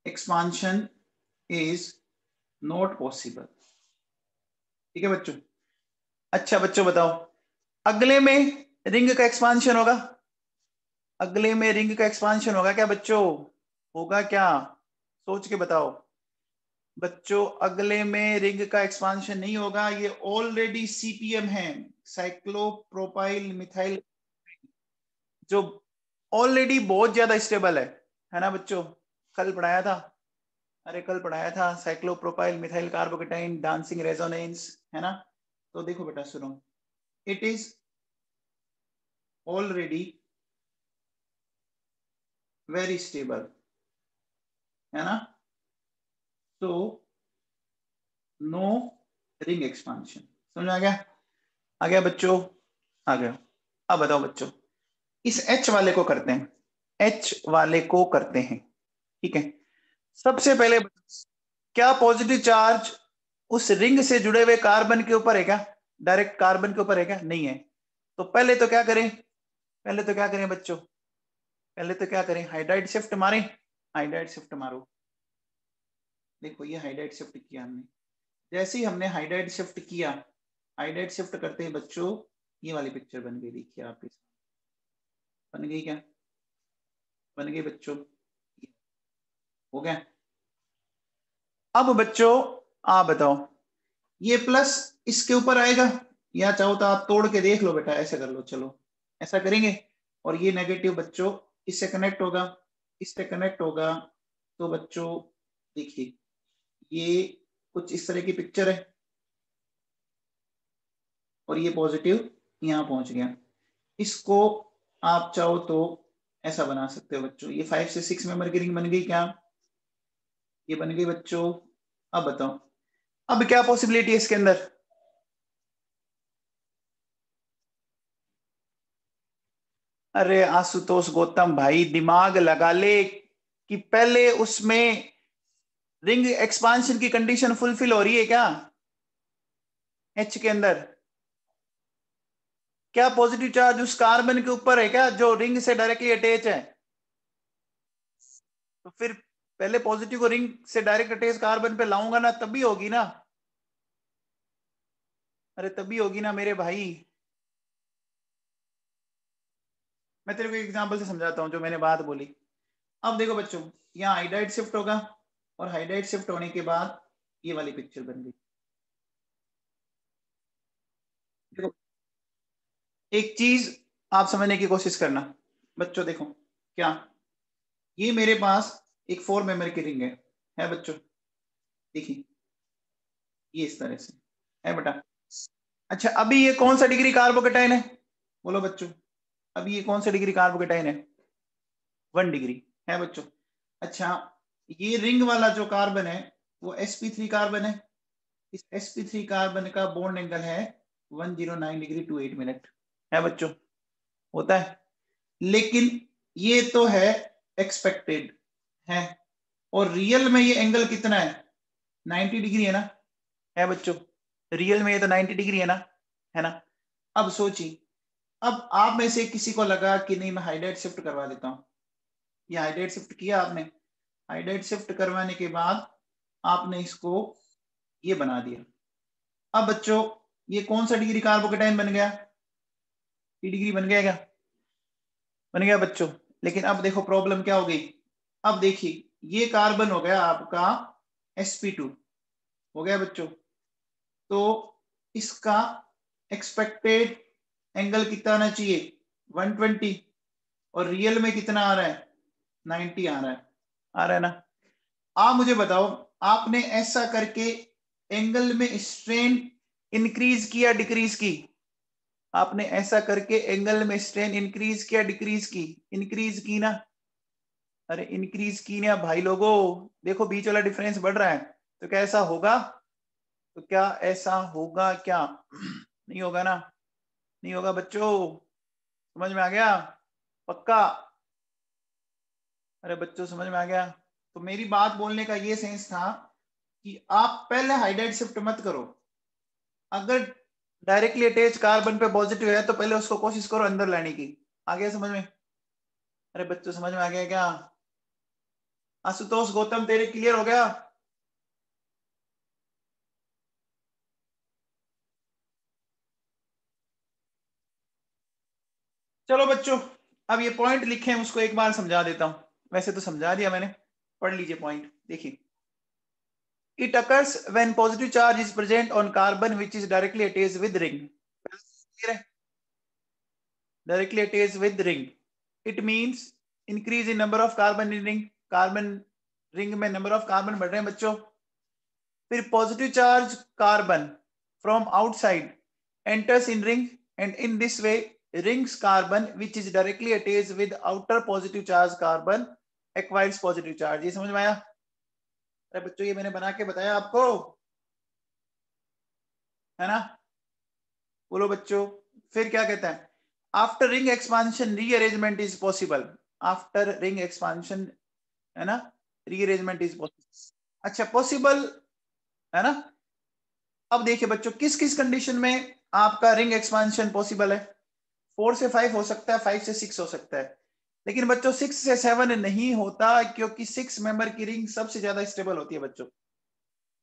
expansion is not possible। ठीक है बच्चों? अच्छा बच्चों बताओ अगले में रिंग का एक्सपांशन होगा? अगले में रिंग का एक्सपांशन होगा क्या बच्चों? होगा क्या? सोच के बताओ बच्चों, अगले में रिंग का एक्सपांशन नहीं होगा, ये ऑलरेडी सीपीएम है, साइक्लोप्रोपाइल मिथाइल, जो ऑलरेडी बहुत ज्यादा स्टेबल है ना बच्चों? कल पढ़ाया था, अरे कल पढ़ाया था cyclopropyl methyl carbocation dancing resonance, है ना? तो देखो बेटा सुनो, it is already very stable, है ना? तो नो रिंग एक्सपांशन। समझ आ गया? आ गया बच्चों? आ गया। अब बताओ बच्चों, इस H वाले को करते हैं, H वाले को करते हैं, ठीक है? सबसे पहले क्या पॉजिटिव चार्ज उस रिंग से जुड़े हुए कार्बन के ऊपर है क्या? डायरेक्ट कार्बन के ऊपर है क्या? नहीं है। तो पहले तो क्या करें, पहले तो क्या करें बच्चों, पहले तो क्या करें, हाइड्राइड शिफ्ट मारें। हाइड्राइड शिफ्ट मारो। देखो ये हाइड्राइड शिफ्ट किया हमने, जैसे ही हमने हाइड्राइड शिफ्ट किया, हाइड्राइड शिफ्ट करते ही बच्चों ये वाली पिक्चर बन गई, देखिए आप, बन गई क्या? बन गई बच्चों, हो गया? अब बच्चों आप बताओ, ये प्लस इसके ऊपर आएगा, या चाहो तो आप तोड़ के देख लो बेटा, ऐसा कर लो, चलो ऐसा करेंगे। और ये नेगेटिव बच्चों इससे कनेक्ट होगा, इससे कनेक्ट होगा, तो बच्चों देखिए ये कुछ इस तरह की पिक्चर है, और ये पॉजिटिव यहाँ पहुंच गया। इसको आप चाहो तो ऐसा बना सकते हो बच्चों, ये 5 से 6 मेंबर की रिंग बन गई क्या? ये बन गई बच्चों। अब बताओ, अब क्या पॉसिबिलिटी है इसके अंदर? अरे आशुतोष गौतम भाई दिमाग लगा ले, कि पहले उसमें रिंग एक्सपांशन की कंडीशन फुलफिल हो रही है क्या एच के अंदर? क्या पॉजिटिव चार्ज उस कार्बन के ऊपर है क्या जो रिंग से डायरेक्टली अटैच है? तो फिर पहले पॉजिटिव को रिंग से डायरेक्ट अटैच कार्बन पे लाऊंगा ना, तभी होगी ना। अरे तभी होगी ना मेरे भाई। मैं तेरे को एग्जांपल से समझाता हूं जो मैंने बात बोली। अब देखो बच्चों, यहाँ हाइड्राइड शिफ्ट होगा, और हाइड्राइड शिफ्ट होने के बाद ये वाली पिक्चर बन गई। देखो एक चीज आप समझने की कोशिश करना बच्चों, देखो क्या, ये मेरे पास एक 4 मेंबर की रिंग है बच्चों, देखिए ये इस तरह से है बेटा। अच्छा अभी ये कौन सा डिग्री कार्बोकेटाइन है, बोलो बच्चों? अभी ये कौन सा डिग्री कार्बोकेटाइन है? 1 डिग्री है बच्चों। अच्छा ये रिंग वाला जो कार्बन है वो sp3 कार्बन है, इस sp3 कार्बन का बॉन्ड एंगल है 109 डिग्री 28 मिनट, है बच्चों? होता है। लेकिन ये तो है एक्सपेक्टेड है, और रियल में ये एंगल कितना है? 90 डिग्री है ना, है बच्चों? रियल में ये तो 90 डिग्री है ना, है ना? अब सोचिए, अब आप में से किसी को लगा कि नहीं मैं हाइड्राइड शिफ्ट करवा देता हूं, ये हाइड्राइड शिफ्ट किया आपने, हाइड्राइड शिफ्ट करवाने के बाद आपने इसको ये बना दिया। अब बच्चों ये कौन सा डिग्री कार्बोकेटाइन बन गया? टी डिग्री बन गया क्या? बन गया बच्चों। लेकिन अब देखो प्रॉब्लम क्या हो गई, अब देखिए ये कार्बन हो गया आपका sp2, हो गया बच्चों। तो इसका एक्सपेक्टेड एंगल कितना आना चाहिए? 120, और रियल में कितना आ रहा है? 90 आ रहा है, आ रहा है ना? आप मुझे बताओ, आपने ऐसा करके एंगल में स्ट्रेन इंक्रीज किया डिक्रीज की? आपने ऐसा करके एंगल में स्ट्रेन इंक्रीज किया डिक्रीज की? इंक्रीज की ना? अरे इंक्रीज की ना भाई लोगों, देखो बीच वाला डिफरेंस बढ़ रहा है, तो क्या ऐसा होगा? तो क्या ऐसा होगा क्या? नहीं होगा ना, नहीं होगा बच्चों। समझ में आ गया? पक्का? अरे बच्चों समझ में आ गया? तो मेरी बात बोलने का ये सेंस था कि आप पहले हाइड्राइड शिफ्ट मत करो, अगर डायरेक्टली अटैच कार्बन पे पॉजिटिव है तो पहले उसको कोशिश करो अंदर लाने की। आ गया समझ में? अरे बच्चों समझ में आ गया क्या? आशुतोष गौतम तेरे क्लियर हो गया? चलो बच्चों, अब ये पॉइंट लिखे हैं उसको एक बार समझा देता हूं, वैसे तो समझा दिया मैंने, पढ़ लीजिए पॉइंट, देखिए। It occurs when positive charge is present on carbon which is directly attached with ring. Directly attached with ring. It means increase in number of carbon in ring, carbon ring में number of carbon बढ़ रहे हैं बच्चों। फिर positive charge carbon from outside enters in ring, and in this way rings carbon which is directly attached with outer positive charge carbon acquires positive charge। ये समझ में आया? अरे बच्चों ये मैंने बना के बताया आपको, है ना? बोलो बच्चों। फिर क्या कहता है? After ring expansion rearrangement is possible. After ring expansion, है ना, रीअरेंजमेंट इज पॉसिबल। अच्छा, पॉसिबल, है ना? अब देखिए बच्चों, किस किस कंडीशन में आपका रिंग एक्सपांशन पॉसिबल है? 4 से 5 हो सकता है, 5 से 6 हो सकता है, लेकिन बच्चों 6 से 7 नहीं होता, क्योंकि 6 मेंबर की रिंग सबसे ज्यादा स्टेबल होती है बच्चों।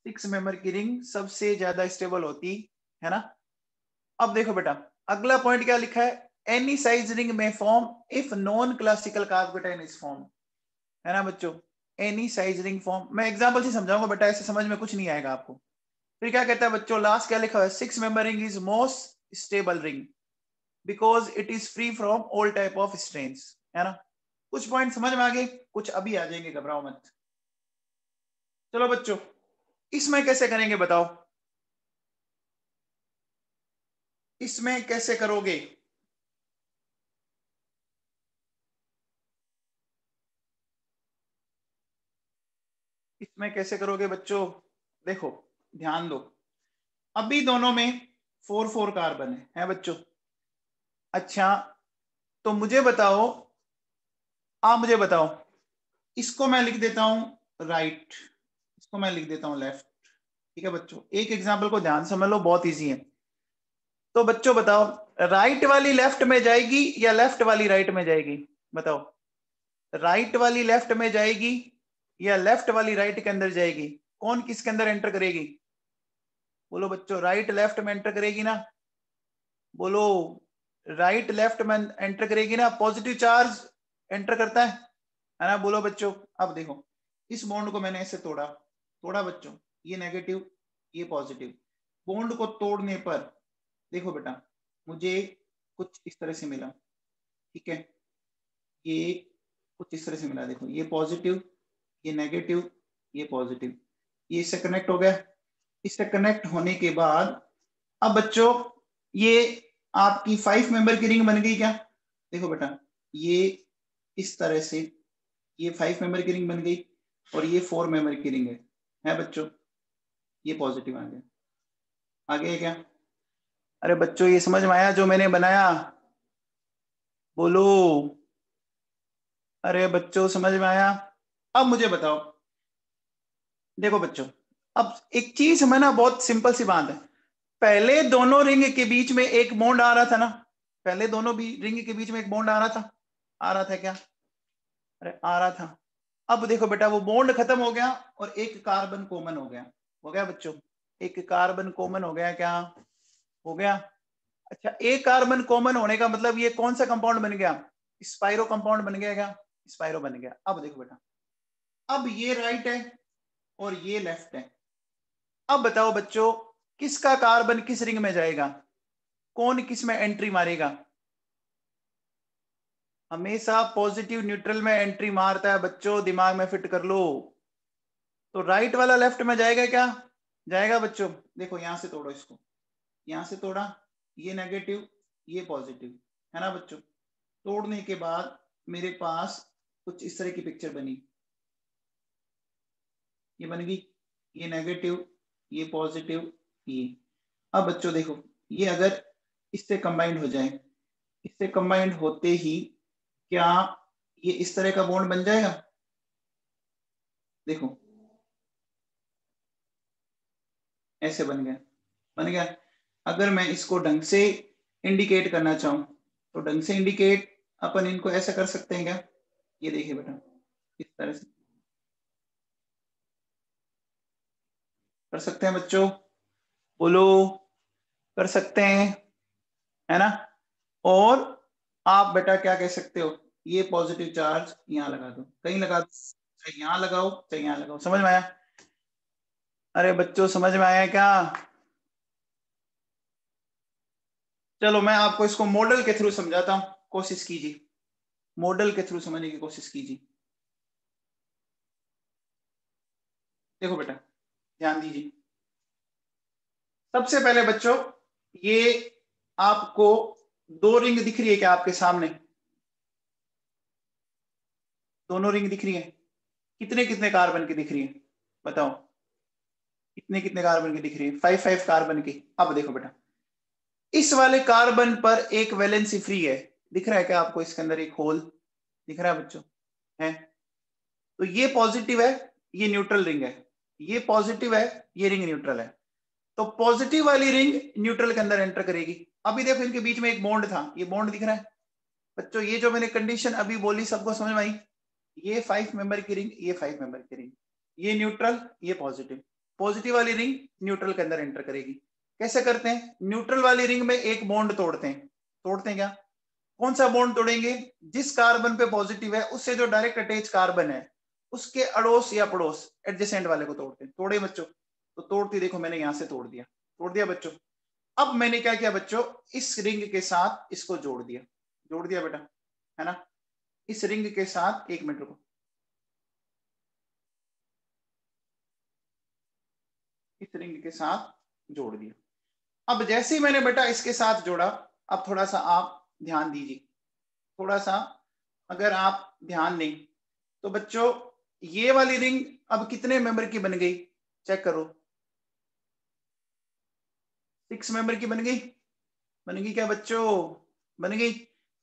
6 मेंबर की रिंग सबसे ज्यादा स्टेबल होती है ना। अब देखो बेटा, अगला पॉइंट क्या लिखा है? एनी साइज रिंग में form if non classical carbocation is form, है ना बच्चों? एनी साइज रिंग फॉर्म, मैं एग्जांपल से समझाऊंगा बेटा, ऐसे समझ में कुछ नहीं आएगा आपको। फिर क्या कहता है बच्चों, लास्ट क्या लिखा है? 6 member ring is most stable ring because it is free from all type of strains, है ना? कुछ पॉइंट समझ में आ गए, कुछ अभी आ जाएंगे, घबराओ मत। चलो बच्चों, इसमें कैसे करेंगे बताओ? इसमें कैसे करोगे? इसमें कैसे करोगे बच्चों? देखो, ध्यान दो, अभी दोनों में 4 4 कार्बन है बच्चों। अच्छा, तो मुझे बताओ, आप मुझे बताओ, इसको मैं लिख देता हूं राइट, इसको मैं लिख देता हूं लेफ्ट। ठीक है बच्चों, एक एग्जाम्पल को ध्यान समझ लो, बहुत इजी है। तो बच्चों बताओ, राइट वाली लेफ्ट में जाएगी या लेफ्ट वाली राइट में जाएगी? बताओ, राइट वाली लेफ्ट में जाएगी या लेफ्ट वाली राइट के अंदर जाएगी? कौन किसके अंदर एंटर करेगी? बोलो बच्चों, राइट लेफ्ट में एंटर करेगी ना? बोलो, राइट लेफ्ट में एंटर करेगी ना? पॉजिटिव चार्ज एंटर करता है ना? बोलो बच्चों। अब देखो, इस बॉन्ड को मैंने ऐसे तोड़ा, तोड़ा बच्चों, ये नेगेटिव, ये पॉजिटिव। बॉन्ड को तोड़ने पर देखो बेटा, मुझे कुछ इस तरह से मिला, ठीक है? ये कुछ इस तरह से मिला, देखो, ये पॉजिटिव, ये नेगेटिव, ये पॉजिटिव, ये इससे कनेक्ट हो गया। इससे कनेक्ट होने के बाद अब बच्चों, ये आपकी 5 मेंबर की रिंग बन गई क्या? देखो बेटा, ये इस तरह से ये 5 मेंबर की रिंग बन गई, और ये 4 मेंबर की रिंग है बच्चों। ये पॉजिटिव आ गया, आ गया क्या? अरे बच्चों, ये समझ में आया जो मैंने बनाया? बोलो, अरे बच्चों समझ में आया? अब मुझे बताओ, देखो बच्चों, अब एक चीज हमें ना, बहुत सिंपल सी बात है, पहले दोनों रिंग के बीच में एक बॉन्ड आ रहा था ना? पहले दोनों भी रिंग के बीच में एक बॉन्ड आ रहा था, आ रहा था क्या? अरे आ रहा था। अब देखो बेटा, वो बॉन्ड खत्म हो गया और एक कार्बन कॉमन हो गया बच्चों, एक कार्बन कॉमन हो गया क्या? हो गया। अच्छा, एक कार्बन कॉमन होने का मतलब ये कौन सा कंपाउंड बन गया? स्पाइरो कंपाउंड बन गया क्या? स्पाइरो बन गया। अब देखो बेटा, अब ये राइट है और ये लेफ्ट है। अब बताओ बच्चों, किसका कार्बन किस रिंग में जाएगा? कौन किस में एंट्री मारेगा? हमेशा पॉजिटिव न्यूट्रल में एंट्री मारता है बच्चों, दिमाग में फिट कर लो। तो राइट वाला लेफ्ट में जाएगा क्या? जाएगा बच्चों। देखो, यहां से तोड़ो इसको, यहां से तोड़ा, ये नेगेटिव, ये पॉजिटिव, है ना बच्चों? तोड़ने के बाद मेरे पास कुछ इस तरह की पिक्चर बनी, ये बन गई, ये नेगेटिव, ये पॉजिटिव, ये। अब बच्चों देखो, ये अगर इससे कंबाइंड हो जाए, इससे कंबाइंड होते ही क्या ये इस तरह का बॉन्ड बन जाएगा? देखो, ऐसे बन गया, बन गया। अगर मैं इसको ढंग से इंडिकेट करना चाहूं, तो ढंग से इंडिकेट अपन इनको ऐसा कर सकते हैं क्या? ये देखिए बेटा, इस तरह से कर सकते हैं बच्चों? बोलो, कर सकते हैं, है ना? और आप बेटा क्या कह सकते हो, ये पॉजिटिव चार्ज यहाँ लगा दो, कहीं लगा दो, चाहे यहाँ लगाओ चाहे यहाँ लगाओ। समझ में आया? अरे बच्चों, समझ में आया क्या? चलो मैं आपको इसको मॉडल के थ्रू समझाता हूं, कोशिश कीजिए। मॉडल के थ्रू समझने की कोशिश कीजिए। देखो बेटा ध्यान दीजिए, सबसे पहले बच्चों ये आपको दो रिंग दिख रही है क्या आपके सामने? दोनों रिंग दिख रही है। कितने कितने कार्बन की दिख रही है बताओ? कितने कितने कार्बन की दिख रही है? 5 कार्बन की। अब देखो बेटा, इस वाले कार्बन पर एक वैलेंसी फ्री है, दिख रहा है क्या आपको? इसके अंदर एक होल दिख रहा है बच्चों? है। तो ये पॉजिटिव है, ये न्यूट्रल रिंग है। ये पॉजिटिव है, ये रिंग न्यूट्रल है। तो पॉजिटिव वाली रिंग न्यूट्रल के अंदर एंटर करेगी। अभी देखो इनके बीच में एक बॉन्ड था, ये बॉन्ड दिख रहा है बच्चों? ये जो मैंने कंडीशन अभी बोली सबको समझ में आई? ये 5 मेंबर की रिंग, ये 5 मेंबर की रिंग, ये न्यूट्रल, ये पॉजिटिव। पॉजिटिव वाली रिंग न्यूट्रल के अंदर एंटर करेगी। कैसे करते हैं? न्यूट्रल वाली रिंग में एक बॉन्ड तोड़ते हैं। तोड़ते हैं क्या? कौन सा बॉन्ड तोड़ेंगे? जिस कार्बन पे पॉजिटिव है उससे जो डायरेक्ट अटैच कार्बन है उसके अड़ोस या पड़ोस एडजेसेंट वाले को तोड़ते हैं। तोड़े बच्चों? तो तोड़ती देखो मैंने यहां से तोड़ दिया। तोड़ दिया बच्चों। अब मैंने क्या किया बच्चों? इस रिंग के साथ इसको जोड़ दिया। जोड़ दिया बेटा, है ना? इस रिंग के साथ, एक मिनट रुको, इस रिंग के साथ जोड़ दिया। अब जैसे ही मैंने बेटा इसके साथ जोड़ा, अब थोड़ा सा आप ध्यान दीजिए, थोड़ा सा अगर आप ध्यान दें तो बच्चों ये वाली रिंग अब कितने मेंबर की बन गई? चेक करो। 6 मेंबर की बन गई। बन गई क्या बच्चों? बन गई।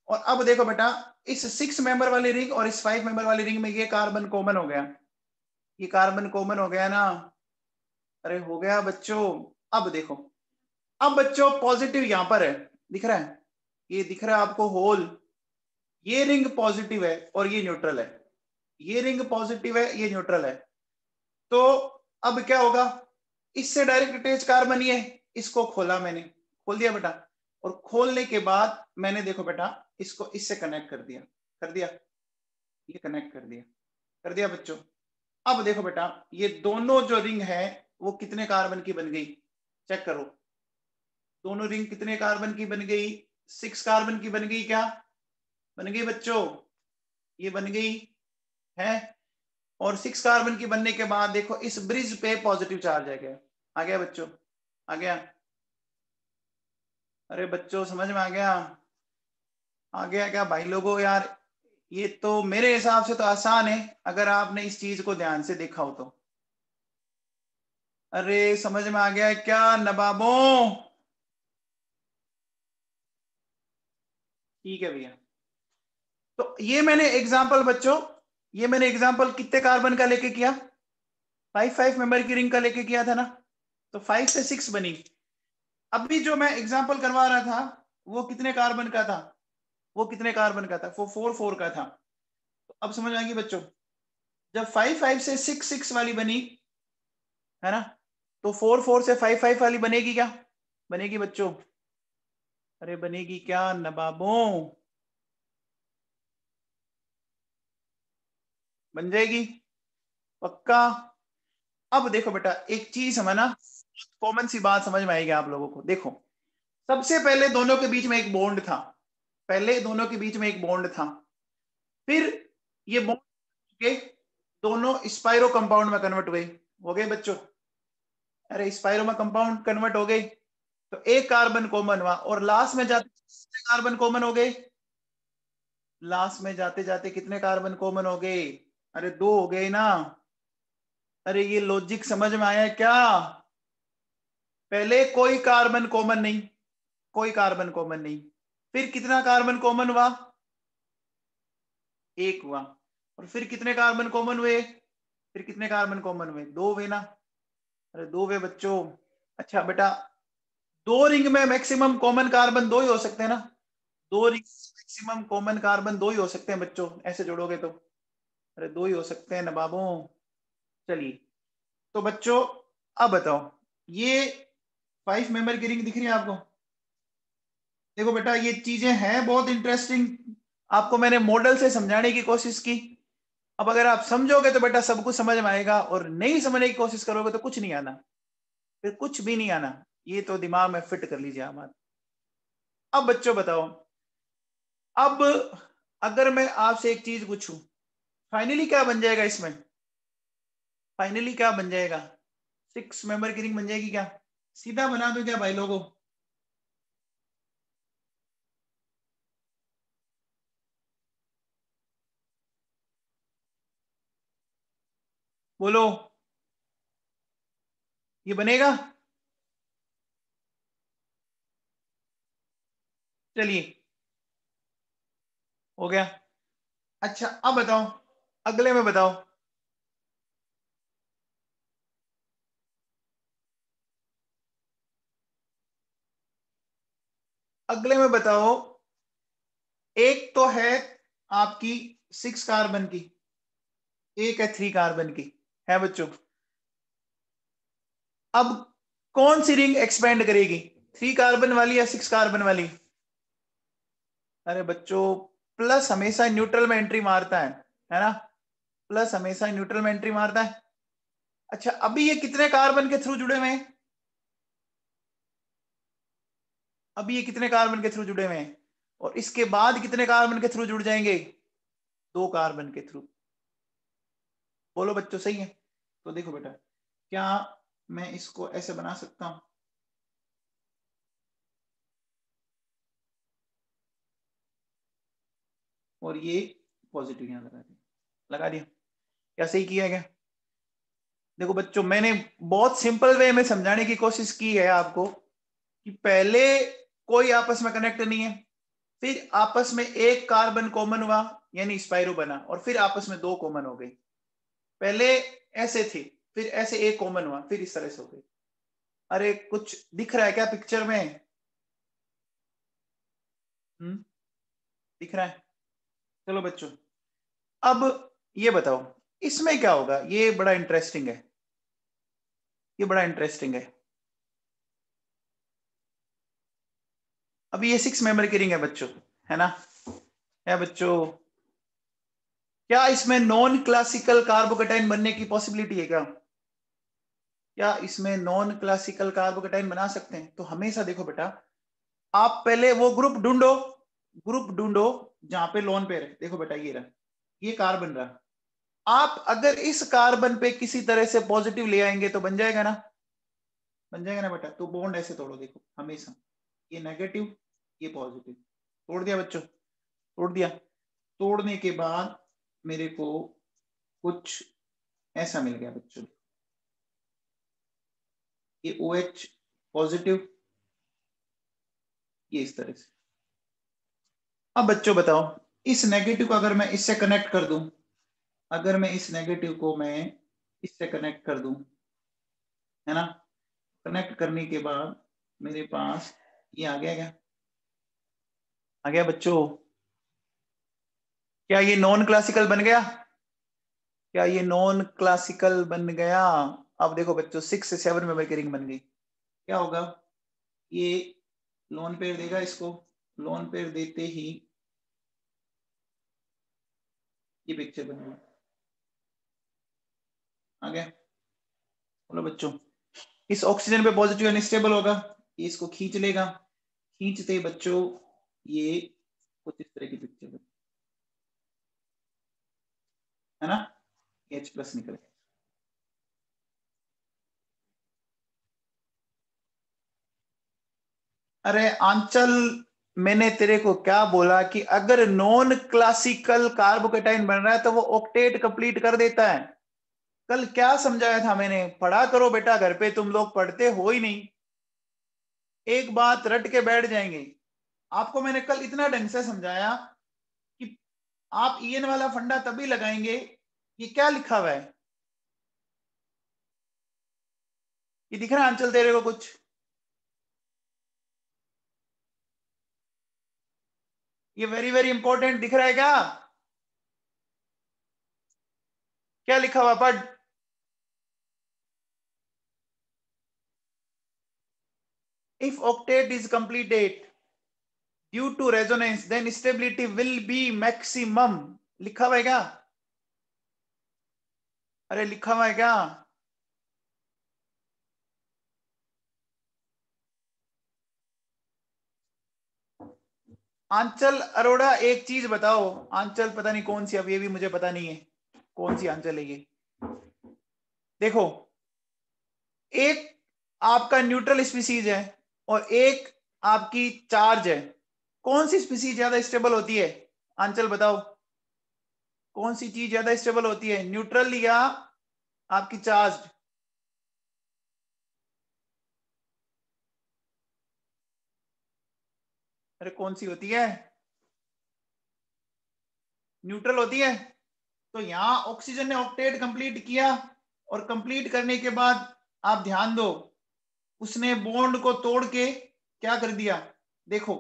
और अब देखो बेटा, इस 6 मेंबर वाली रिंग और इस 5 मेंबर वाली रिंग में ये कार्बन कॉमन हो गया। ये कार्बन कॉमन हो गया ना? अरे हो गया बच्चों। अब देखो, अब बच्चों पॉजिटिव यहां पर है, दिख रहा है? ये दिख रहा है आपको होल? ये रिंग पॉजिटिव है और ये न्यूट्रल है। ये रिंग पॉजिटिव है, ये न्यूट्रल है। तो अब क्या होगा? इससे डायरेक्ट अटैच कार्बन ये, इसको खोला मैंने, खोल दिया बेटा। और खोलने के बाद मैंने देखो बेटा इसको इससे कनेक्ट कर दिया। कर दिया? ये कनेक्ट कर दिया। कर दिया बच्चों? अब देखो बेटा, ये दोनों जो रिंग है वो कितने कार्बन की बन गई? चेक करो। दोनों रिंग कितने कार्बन की बन गई? 6 कार्बन की बन गई क्या? बन गई बच्चों? ये बन गई है। और 6 कार्बन की बनने के बाद देखो इस ब्रिज पे पॉजिटिव चार्ज आ गया। आ गया बच्चों? आ गया? अरे बच्चों समझ में आ गया? आ गया क्या भाई लोगों? यार ये तो मेरे हिसाब से तो आसान है अगर आपने इस चीज को ध्यान से देखा हो तो। अरे समझ में आ गया है क्या नवाबों? ठीक है भैया। तो ये मैंने एग्जांपल बच्चों, ये मैंने एग्जांपल कितने कार्बन का लेके किया? 5 मेंबर की रिंग का लेके किया था ना? तो 5 से 6 बनी। अभी जो मैं एग्जांपल करवा रहा था वो कितने कार्बन का था? वो कितने कार्बन का था? वो 4 का था। तो अब समझ आएगी बच्चों, जब 5 से 6 वाली बनी, है ना? तो 4 से 5 वाली बनेगी क्या? बनेगी बच्चों? अरे बनेगी क्या नवाबों? बन जाएगी पक्का? अब देखो बेटा एक चीज समझना, कॉमन सी बात समझ में आएगी आप लोगों को। देखो सबसे पहले दोनों के बीच में एक बॉन्ड था। पहले दोनों के बीच में एक बॉन्ड था। फिर ये बॉन्ड के दोनों स्पाइरो कंपाउंड में कन्वर्ट हुए। हो गए बच्चों? अरे स्पाइरो में कंपाउंड कन्वर्ट हो गए तो एक कार्बन कॉमन हुआ और लास्ट में जाते कार्बन कॉमन हो गए। लास्ट में जाते जाते कितने कार्बन कॉमन हो गए? अरे 2 हो गए ना? अरे ये लॉजिक समझ में आया क्या? पहले कोई कार्बन कॉमन नहीं, कोई कार्बन कॉमन नहीं। फिर कितना कार्बन कॉमन हुआ? 1 हुआ। और फिर कितने कार्बन कॉमन हुए? फिर कितने कार्बन कॉमन हुए? 2 हुए ना? अरे 2 हुए बच्चों। अच्छा बेटा, 2 रिंग में मैक्सिमम कॉमन कार्बन 2 ही हो सकते हैं ना? 2 रिंग मैक्सिमम कॉमन कार्बन 2 ही हो सकते हैं बच्चों, ऐसे जोड़ोगे तो। अरे 2 ही हो सकते हैं नवाबों। चलिए, तो बच्चों अब बताओ, ये 5 मेंबर की रिंग दिख रही है आपको? देखो बेटा ये चीजें हैं बहुत इंटरेस्टिंग, आपको मैंने मॉडल से समझाने की कोशिश की। अब अगर आप समझोगे तो बेटा सब कुछ समझ में आएगा, और नहीं समझने की कोशिश करोगे तो कुछ नहीं आना, फिर कुछ भी नहीं आना। ये तो दिमाग में फिट कर लीजिए आप बात। अब बच्चों बताओ, अब अगर मैं आपसे एक चीज पूछूं, फाइनली क्या बन जाएगा इसमें? फाइनली क्या बन जाएगा? 6 मेंबर की रिंग बन जाएगी क्या? सीधा बना दो क्या भाई लोगों? बोलो, ये बनेगा? चलिए, हो गया। अच्छा अब बताओ, अगले में बताओ। अगले में बताओ, एक तो है आपकी 6 कार्बन की, एक है 3 कार्बन की, है बच्चों? अब कौन सी रिंग एक्सपेंड करेगी, 3 कार्बन वाली या 6 कार्बन वाली? अरे बच्चों, प्लस हमेशा न्यूट्रल में एंट्री मारता है ना? प्लस हमेशा न्यूट्रल में एंट्री मारता है। अच्छा अभी ये कितने कार्बन के थ्रू जुड़े हुए हैं? अभी ये कितने कार्बन के थ्रू जुड़े हुए हैं? और इसके बाद कितने कार्बन के थ्रू जुड़ जाएंगे? 2 कार्बन के थ्रू। बोलो बच्चों, सही है? तो देखो बेटा, क्या मैं इसको ऐसे बना सकता हूं? और ये पॉजिटिव यहां लगा दिया, लगा दिया। क्या सही किया गया? देखो बच्चों, मैंने बहुत सिंपल वे में समझाने की कोशिश की है आपको कि पहले कोई आपस में कनेक्ट नहीं है, फिर आपस में एक कार्बन कॉमन हुआ यानी स्पाइरो बना, और फिर आपस में 2 कॉमन हो गई। पहले ऐसे थी, फिर ऐसे एक कॉमन हुआ, फिर इस तरह से हो गई। अरे कुछ दिख रहा है क्या पिक्चर में? हम्म, दिख रहा है? चलो बच्चों, अब ये बताओ, इसमें क्या होगा? ये बड़ा इंटरेस्टिंग है, ये बड़ा इंटरेस्टिंग है। अभी ये 6 मेंबर की रिंग है बच्चों, है ना? है बच्चों? क्या इसमें नॉन क्लासिकल कार्बोकेटाइन बनने की पॉसिबिलिटी है क्या? क्या इसमें नॉन क्लासिकल कार्बोकेटाइन बना सकते हैं? तो हमेशा देखो बेटा, आप पहले वो ग्रुप ढूंढो, ग्रुप ढूंढो जहां पे लोन पेयर है। देखो बेटा, ये रहा, ये कार्बन रहा। आप अगर इस कार्बन पे किसी तरह से पॉजिटिव ले आएंगे तो बन जाएगा ना? बन जाएगा ना बेटा? तो बॉन्ड ऐसे तोड़ो, देखो हमेशा ये नेगेटिव, ये पॉजिटिव। तोड़ दिया बच्चों? तोड़ दिया। तोड़ने के बाद मेरे को कुछ ऐसा मिल गया बच्चों, ये ओ एच पॉजिटिव, ये इस तरह से। अब बच्चों बताओ, इस नेगेटिव को अगर मैं इससे कनेक्ट कर दूं, अगर मैं इस नेगेटिव को मैं इससे कनेक्ट कर दूं, है ना? कनेक्ट करने के बाद मेरे पास ये आ गया क्या? आ गया बच्चों? क्या ये नॉन क्लासिकल बन गया? क्या ये नॉन क्लासिकल बन गया? अब देखो बच्चों, 6 से 7 में रिंग बन गई। क्या होगा? ये लोन पेयर देगा इसको, लोन पेयर देते ही ये पिक्चर बन गई। आ गया? बोलो बच्चों, इस ऑक्सीजन पे पॉजिटिव अनस्टेबल होगा, ये इसको खींच लेगा, खींचते बच्चों ये कुछ इस तरह की पिक्चर बन, है ना? एच प्लस निकल गया। अरे आंचल, मैंने तेरे को क्या बोला कि अगर नॉन क्लासिकल कार्बोकेटाइन बन रहा है तो वो ऑक्टेट कंप्लीट कर देता है। कल क्या समझाया था मैंने? पढ़ा करो बेटा, घर पे तुम लोग पढ़ते हो ही नहीं, एक बात रट के बैठ जाएंगे। आपको मैंने कल इतना ढंग से समझाया कि आप ईएन वाला फंडा तभी लगाएंगे। ये क्या लिखा हुआ है? ये दिख रहा है अंचल तेरे को कुछ? ये वेरी वेरी इंपॉर्टेंट दिख रहा है क्या? क्या लिखा हुआ पढ़? If octet is completed due to resonance then stability will be maximum। लिखा हुआ है क्या? अरे लिखा हुआ है क्या? आंचल अरोड़ा एक चीज बताओ, आंचल पता नहीं कौन सी, अब ये भी मुझे पता नहीं है कौन सी आंचल है ये। देखो, एक आपका न्यूट्रल स्पीसीज है और एक आपकी चार्ज है, कौन सी स्पीसीज ज्यादा स्टेबल होती है? आंचल बताओ, कौन सी चीज ज्यादा स्टेबल होती है, न्यूट्रल या आपकी चार्ज? अरे कौन सी होती है? न्यूट्रल होती है। तो यहां ऑक्सीजन ने ऑक्टेट कंप्लीट किया और कंप्लीट करने के बाद आप ध्यान दो, उसने बॉन्ड को तोड़ के क्या कर दिया, देखो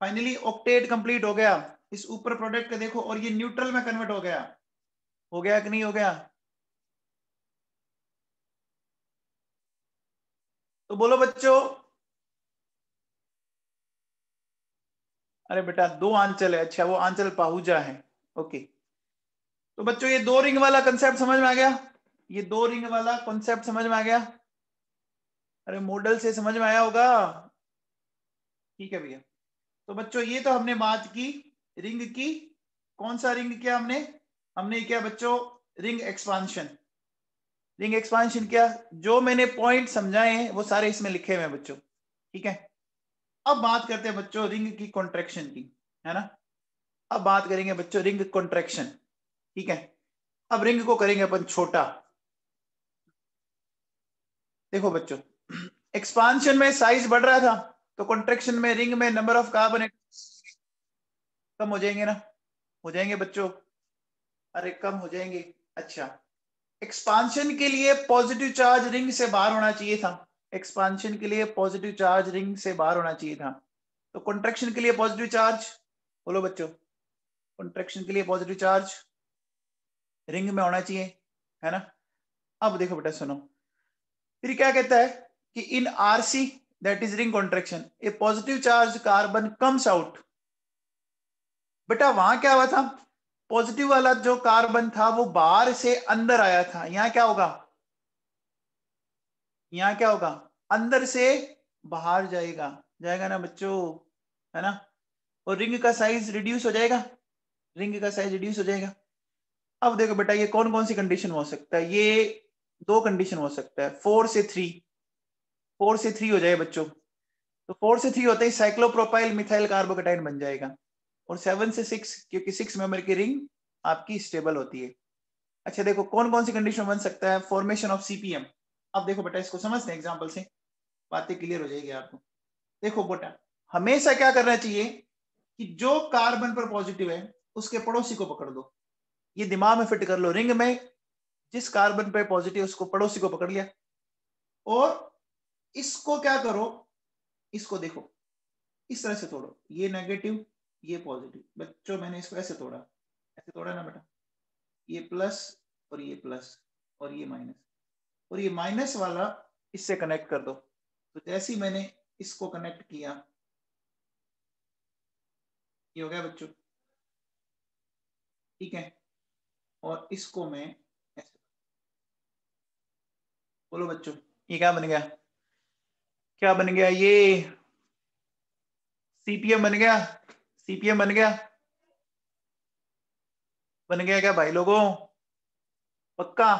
फाइनली ऑक्टेट कंप्लीट हो गया। इस ऊपर प्रोडक्ट का देखो, और ये न्यूट्रल में कन्वर्ट हो गया कि नहीं हो गया? तो बोलो बच्चों। अरे बेटा दो आंचल है, अच्छा वो आंचल पाहुजा है, ओके। तो बच्चों ये दो रिंग वाला कंसेप्ट समझ में आ गया, ये दो रिंग वाला कॉन्सेप्ट समझ में आ गया? अरे मॉडल से समझ में आया होगा, ठीक है भैया। तो बच्चों ये तो हमने बात की रिंग की, कौन सा रिंग किया हमने? हमने किया बच्चों रिंग एक्सपांशन। रिंग एक्सपांशन क्या, जो मैंने पॉइंट समझाए हैं वो सारे इसमें लिखे हुए हैं बच्चों, ठीक है। अब बात करते हैं बच्चों रिंग की कॉन्ट्रैक्शन की, है ना। अब बात करेंगे बच्चों रिंग कॉन्ट्रैक्शन, ठीक है। अब रिंग को करेंगे अपन छोटा। देखो बच्चों, एक्सपांशन में साइज बढ़ रहा था, तो कॉन्ट्रैक्शन में रिंग में नंबर ऑफ कार्बन कम हो जाएंगे ना, हो जाएंगे बच्चों? अरे कम हो जाएंगे। अच्छा, एक्सपांशन के लिए पॉजिटिव चार्ज रिंग से बाहर होना चाहिए था, एक्सपांशन के लिए पॉजिटिव चार्ज रिंग से बाहर होना चाहिए था। तो कॉन्ट्रैक्शन के लिए पॉजिटिव चार्ज, बोलो बच्चों, कॉन्ट्रैक्शन के लिए पॉजिटिव चार्ज रिंग में होना चाहिए, है ना। अब देखो बेटा सुनो, फिर क्या कहता है कि in RC that is ring contraction a positive charge carbon comes out. बेटा वहां क्या हुआ था, पॉजिटिव वाला जो कार्बन था वो बाहर से अंदर आया था, यहां क्या होगा, यहां क्या होगा, अंदर से बाहर जाएगा, जाएगा ना बच्चों, है ना। और रिंग का साइज रिड्यूस हो जाएगा, रिंग का साइज रिड्यूस हो जाएगा। अब देखो बेटा ये कौन कौन सी कंडीशन हो सकता है, ये दो कंडीशन हो सकता है, 4 से 3, 4 से 3 हो जाए बच्चों। तो 4 से 3 होते ही साइक्लोप्रोपाइल मिथाइल कार्बोकेटाइन बन जाएगा। और 7 से 6, क्योंकि 6 मेंबर की रिंग आपकी स्टेबल होती है। अच्छा देखो कौन कौन सी कंडीशन बन सकता है, फॉर्मेशन ऑफ सीपीएम। अब देखो बेटा इसको समझते हैं एग्जांपल से, बातें क्लियर हो जाएगी आपको। देखो बेटा, हमेशा क्या करना चाहिए कि जो कार्बन पर पॉजिटिव है उसके पड़ोसी को पकड़ दो, ये दिमाग में फिट कर लो, रिंग में जिस कार्बन पे पॉजिटिव उसको पड़ोसी को पकड़ लिया। और इसको क्या करो, इसको देखो इस तरह से तोड़ो, ये नेगेटिव ये पॉजिटिव, बच्चों मैंने इसको ऐसे तोड़ा, ऐसे तोड़ा ना बेटा, ये प्लस और ये प्लस और ये माइनस, और ये माइनस वाला इससे कनेक्ट कर दो। तो जैसे ही मैंने इसको कनेक्ट किया, ये हो गया बच्चों, ठीक है। और इसको मैं ऐसे, बोलो बच्चों ये क्या बन गया, क्या बन गया, ये सीपीएम बन गया, सीपीएम बन गया, बन गया क्या भाई लोगों, पक्का?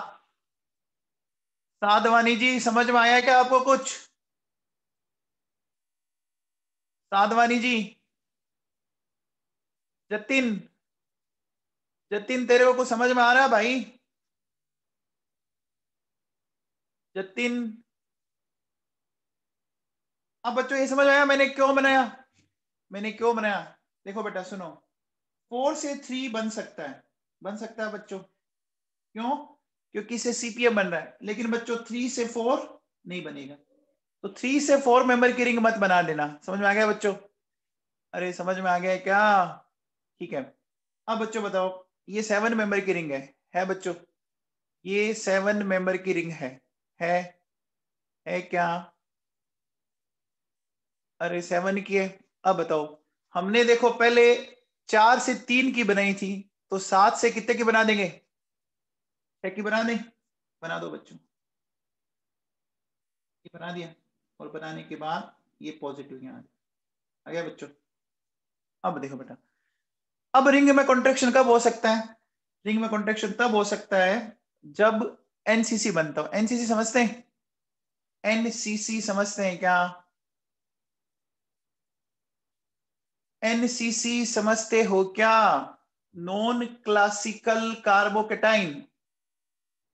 साधवानी जी समझ में आया क्या आपको कुछ, साधवानी जी? जतिन, जतिन तेरे को कुछ समझ में आ रहा है भाई? जतिन, अब बच्चों ये समझ आया मैंने क्यों बनाया, मैंने क्यों बनाया? देखो बेटा सुनो, 4 से 3 बन सकता है, बन सकता है बच्चों, क्यों? क्योंकि इससे सीपीएम बन रहा है, लेकिन बच्चों 3 से 4 नहीं बनेगा। तो 3 से 4 मेंबर की रिंग मत बना देना, समझ में आ गया बच्चों? अरे समझ में आ गया क्या? ठीक है। अब बच्चों बताओ, ये 7 मेंबर की रिंग है बच्चों, ये 7 मेंबर की रिंग है है क्या? अरे 7 की है। अब बताओ, हमने देखो पहले 4 से 3 की बनाई थी, तो 7 से कितने की बना देंगे, 6 की बना दें, बना दो बच्चों, ये बना दिया। और बनाने के बाद ये पॉजिटिव यहाँ आ गया बच्चों, अब देखो बेटा, अब रिंग में कॉन्ट्रैक्शन कब हो सकता है? रिंग में कॉन्ट्रैक्शन तब हो सकता है जब एनसीसी बनता हो। एनसीसी समझते हैं? एनसीसी समझते हैं क्या? एनसीसी समझते हो क्या? Non classical carbocation.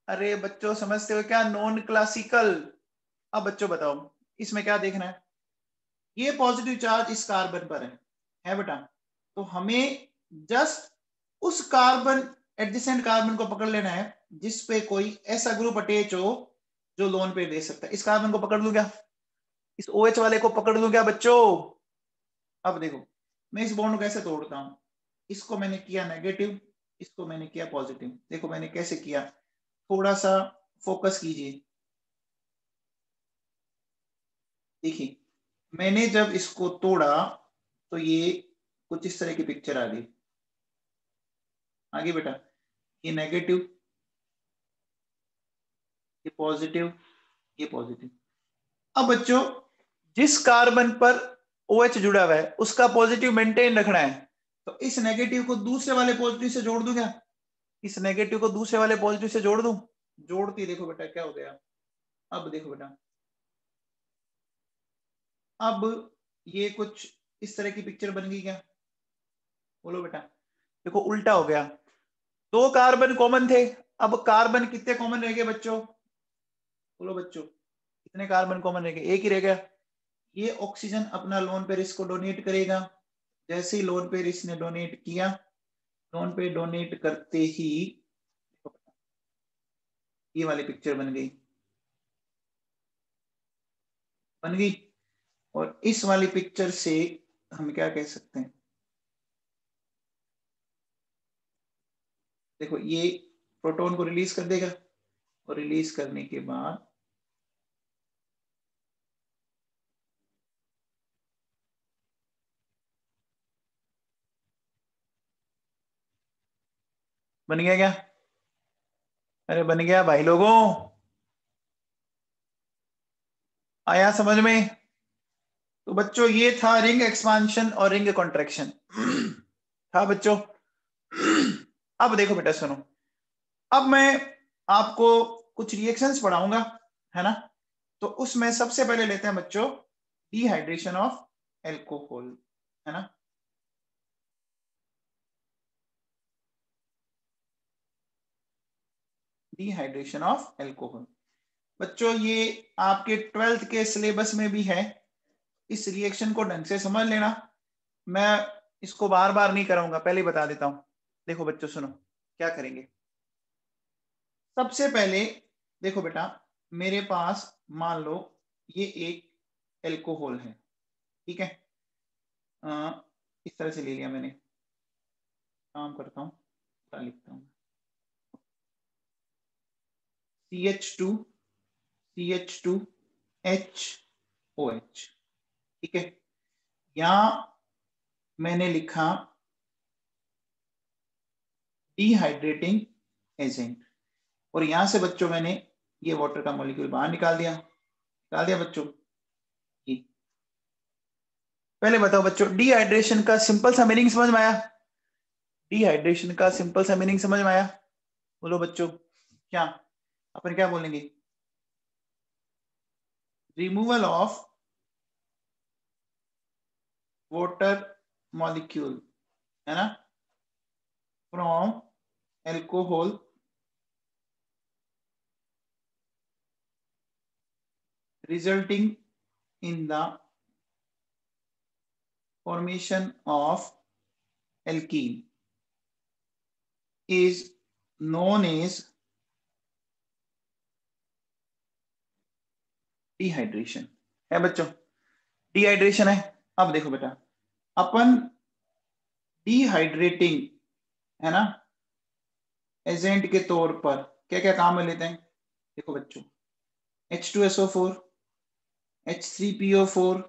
अरे बच्चों समझते हो क्या नॉन क्लासिकल? अब बच्चों बताओ इसमें क्या देखना है? ये पॉजिटिव चार्ज इस कार्बन पर है बेटा, तो हमें जस्ट उस कार्बन, एडजेसेंट कार्बन को पकड़ लेना है जिस पे कोई ऐसा ग्रुप अटैच हो जो लोन पेयर दे सकता है। इस कार्बन को पकड़ लूं क्या? इस OH वाले को पकड़ लूं क्या बच्चों? अब देखो मैं इस बॉन्ड को कैसे तोड़ता हूं। इसको मैंने किया नेगेटिव, इसको मैंने किया पॉजिटिव। देखो मैंने कैसे किया, थोड़ा सा फोकस कीजिए। देखिए मैंने जब इसको तोड़ा तो ये कुछ इस तरह की पिक्चर आ गई। आगे बेटा, ये नेगेटिव, ये पॉजिटिव, ये पॉजिटिव। अब बच्चों जिस कार्बन पर OH जुड़ा हुआ है उसका पॉजिटिव मेंटेन रखना है, तो इस नेगेटिव को दूसरे वाले पॉजिटिव से जोड़ दूं क्या? इस नेगेटिव को दूसरे वाले पॉजिटिव से जोड़ दूं? जोड़ती देखो बेटा क्या हो गया। अब देखो बेटा, अब ये कुछ इस तरह की पिक्चर बन गई क्या? बोलो बेटा। देखो उल्टा हो गया, दो कार्बन कॉमन थे, अब कार्बन कितने कॉमन रह गए बच्चों? बोलो बच्चों, कितने कार्बन कॉमन रह गए? एक ही रह गया। ये ऑक्सीजन अपना लोन पेयर इसको डोनेट करेगा। जैसे ही लोन पेयर इसने डोनेट किया, लोन पेयर डोनेट करते ही ये वाली पिक्चर बन गई, बन गई। और इस वाली पिक्चर से हम क्या कह सकते हैं? देखो ये प्रोटॉन को रिलीज कर देगा, और रिलीज करने के बाद बन गया क्या? अरे बन गया भाई लोगों, आया समझ में? तो बच्चों ये था रिंग एक्सपांशन और रिंग कॉन्ट्रैक्शन था बच्चों। अब देखो बेटा सुनो, अब मैं आपको कुछ रिएक्शंस पढ़ाऊंगा, है ना? तो उसमें सबसे पहले लेते हैं बच्चों डिहाइड्रेशन ऑफ एल्कोहल, है ना? डिहाइड्रेशन ऑफ एल्कोहल बच्चों ये आपके 12th के सिलेबस में भी है। इस रिएक्शन को ढंग से समझ लेना, मैं इसको बार बार नहीं कराऊंगा, पहले ही बता देता हूं। देखो बच्चों सुनो क्या करेंगे। सबसे पहले देखो बेटा, मेरे पास मान लो ये एक एल्कोहल है, ठीक है? इस तरह से ले लिया मैंने। काम करता हूँ, क्या लिखता हूँ, CH2 CH2HOH, ठीक है? यहां मैंने लिखा डिहाइड्रेटिंग एजेंट, और यहां से बच्चों मैंने ये वाटर का मॉलिक्यूल बाहर निकाल दिया बच्चों। पहले बताओ बच्चों डिहाइड्रेशन का सिंपल सा मीनिंग समझ में आया? डिहाइड्रेशन का सिंपल सा मीनिंग समझ में आया? बोलो बच्चों, क्या अपन क्या बोलेंगे? रिमूवल ऑफ वाटर मॉलिक्यूल, है ना, from alcohol resulting in the formation of alkene is known as dehydration, है बच्चों? डिहाइड्रेशन है। अब देखो बेटा, अपन डिहाइड्रेटिंग, है ना, एजेंट के तौर पर क्या क्या काम में लेते हैं? देखो बच्चों H2SO4, H3PO4,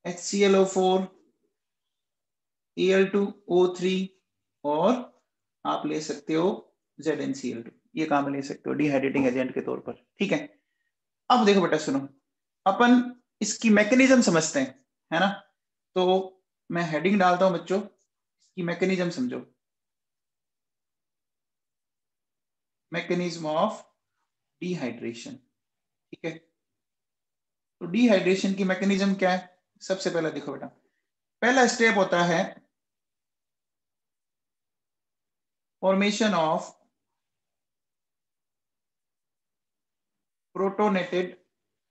HClO4, Al2O3, और आप ले सकते हो ZnCl2, ये काम ले सकते हो डिहाइड्रेटिंग एजेंट के तौर पर, ठीक है? अब देखो बेटा सुनो, अपन इसकी मैकेनिज्म समझते हैं, है ना? तो मैं हेडिंग डालता हूं बच्चों, इसकी मैकेनिज्म समझो। मैकेनिज्म ऑफ डिहाइड्रेशन, ठीक है। तो डिहाइड्रेशन की मैकेनिज्म क्या है? सबसे पहले देखो बेटा, पहला स्टेप होता है फॉर्मेशन ऑफ प्रोटोनेटेड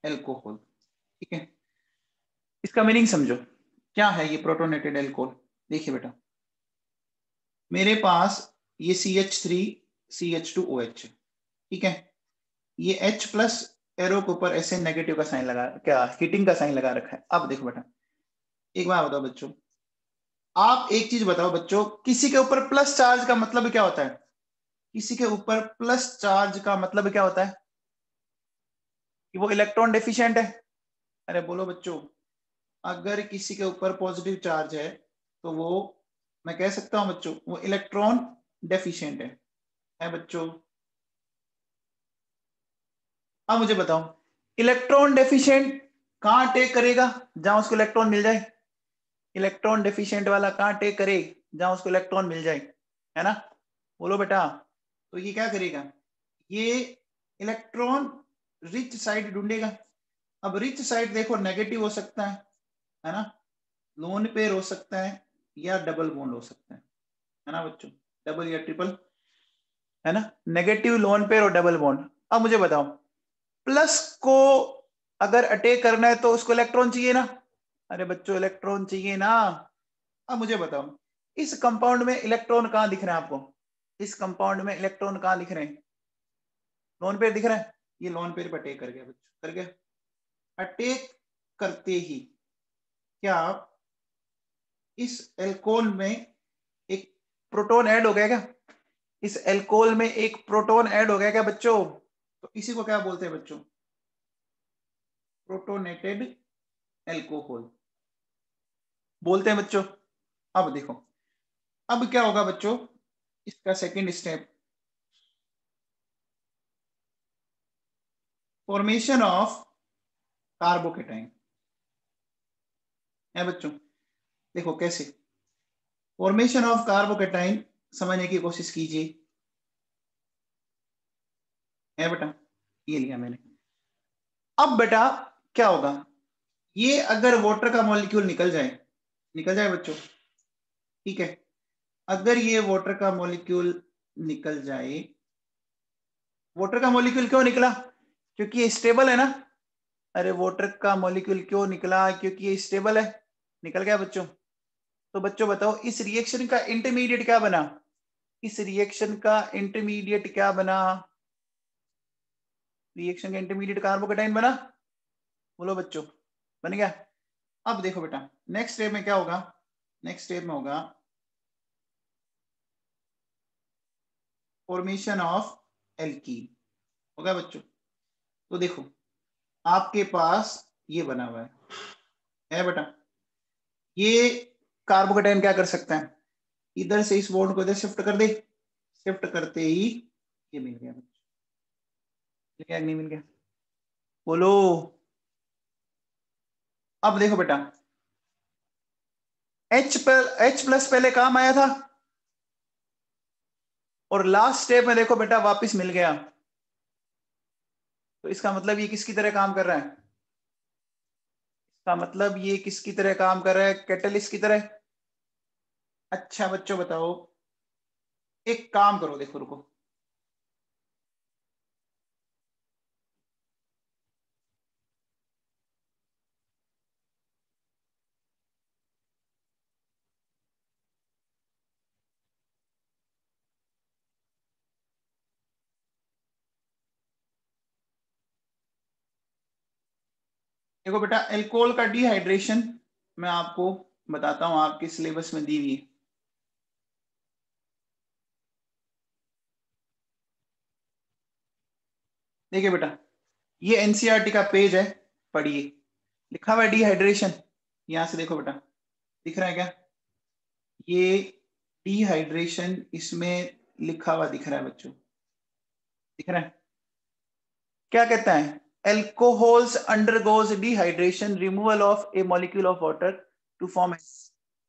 एल्कोहल, ठीक है। इसका मीनिंग समझो, क्या है ये प्रोटोनेटेड एल्कोहल? देखिए बेटा, मेरे पास ये CH3CH2OH है, ठीक है। ये H प्लस एरो के ऊपर ऐसे नेगेटिव का साइन लगा, क्या हीटिंग का साइन लगा रखा है। अब देखो बेटा, एक बार बताओ बच्चों, आप एक चीज बताओ बच्चों, किसी के ऊपर प्लस चार्ज का मतलब क्या होता है? किसी के ऊपर प्लस चार्ज का मतलब क्या होता है? कि वो इलेक्ट्रॉन डेफिशिएंट है। अरे बोलो बच्चों, अगर किसी के ऊपर पॉजिटिव चार्ज है तो वो, मैं कह सकता हूं बच्चों, वो इलेक्ट्रॉन डेफिशिएंट है बच्चों। अब मुझे बताओ, इलेक्ट्रॉन डेफिशिएंट कहां टेक करेगा? जहां उसको इलेक्ट्रॉन मिल जाए। इलेक्ट्रॉन डेफिशिएंट वाला कहां टेक करे? जहां उसको इलेक्ट्रॉन मिल जाए, है ना? बोलो बेटा, तो ये क्या करेगा? ये इलेक्ट्रॉन रिच साइड ढूंढेगा। अब रिच साइड देखो, नेगेटिव हो सकता है ना, लोन पेयर हो सकता है, या डबल बॉन्ड हो सकता है ना बच्चों, डबल या ट्रिपल, है ना, नेगेटिव लोन पेयर और डबल बॉन्ड। अब मुझे बताओ, प्लस को अगर अटैक करना है तो उसको इलेक्ट्रॉन चाहिए ना? अरे बच्चों, इलेक्ट्रॉन चाहिए ना। अब मुझे बताओ, इस कंपाउंड में इलेक्ट्रॉन कहां दिख रहे हैं आपको? इस कंपाउंड में इलेक्ट्रॉन कहां दिख रहे हैं? लोन पेयर दिख रहा है, ये लोन पेयर पर अटैक कर गया बच्चों, कर गया। अटैक करते ही क्या इस एल्कोहल में एक प्रोटॉन ऐड हो गया क्या? इस एल्कोहल में एक प्रोटॉन ऐड हो गया क्या बच्चों? तो इसी को क्या बोलते हैं बच्चों? प्रोटोनेटेड एल्कोहल बोलते हैं बच्चों। अब देखो, अब क्या होगा बच्चों, इसका second step, formation of carbocation है बच्चों। देखो कैसे फॉर्मेशन ऑफ कार्बोकेटाइन समझने की कोशिश कीजिए। है बेटा, ये लिया मैंने। अब बेटा क्या होगा, ये अगर वाटर का मॉलिक्यूल निकल जाए बच्चों, ठीक है। अगर ये वाटर का मॉलिक्यूल निकल जाए, वाटर का मॉलिक्यूल क्यों निकला? क्योंकि ये स्टेबल है ना। अरे वाटर का मॉलिक्यूल क्यों निकला? क्योंकि ये स्टेबल है, निकल गया बच्चों। तो बच्चों बताओ, इस रिएक्शन का इंटरमीडिएट क्या बना? इस रिएक्शन का इंटरमीडिएट क्या बना? रिएक्शन का इंटरमीडिएट कार्बोकेटाइन बना। बोलो बच्चों, बन गया। अब देखो बेटा, नेक्स्ट स्टेप में क्या होगा? नेक्स्ट स्टेप में होगा फॉर्मेशन ऑफ एल्कीन, होगा बच्चों। तो देखो, आपके पास ये बना हुआ है बेटा। ये कार्बोकेटाइन क्या कर सकता है, इधर से इस बॉन्ड को इधर शिफ्ट कर दे, शिफ्ट करते ही ये मिल गया बच्चों। मिल गया नहीं मिल गया? बोलो। अब देखो बेटा, H प्लस पहले काम आया था, और लास्ट स्टेप में देखो बेटा वापस मिल गया। तो इसका मतलब ये किसकी तरह काम कर रहा है? इसका मतलब ये किसकी तरह काम कर रहा है? कैटलिस्ट की तरह। अच्छा बच्चों बताओ, एक काम करो, देखो रुको, देखो बेटा, एल्कोहल का डिहाइड्रेशन मैं आपको बताता हूं, आपके सिलेबस में दी हुई है। देखिए बेटा, ये एनसीईआरटी का पेज है, पढ़िए, लिखा हुआ है डिहाइड्रेशन। यहां से देखो बेटा, दिख रहा है क्या? ये डिहाइड्रेशन इसमें लिखा हुआ दिख रहा है बच्चों, दिख रहा है? क्या कहता है? Alcohols undergoes dehydration, removal of a molecule of water to form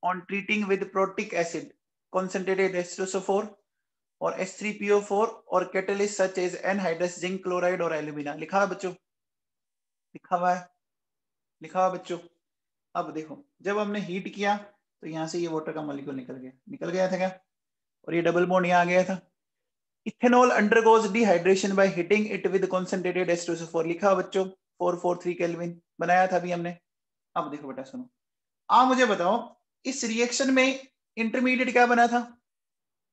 on treating with protic acid, concentrated H2SO4 और H3PO4 और catalyst such as anhydrous zinc chloride और alumina। लिखा है बच्चों, लिखा हुआ है, लिखा हुआ बच्चों। अब देखो जब हमने हीट किया तो यहाँ से ये वाटर का मॉलिक्यूल निकल गया था क्या, और ये डबल बॉन्ड यहाँ आ गया था। Ethanol undergoes dehydration by heating it with concentrated H2SO4, लिखा हुआ बच्चों 443 केल्विन, बनाया था अभी हमने। अब देखो बेटा सुनो, आप मुझे बताओ इस रिएक्शन में इंटरमीडिएट क्या बना था,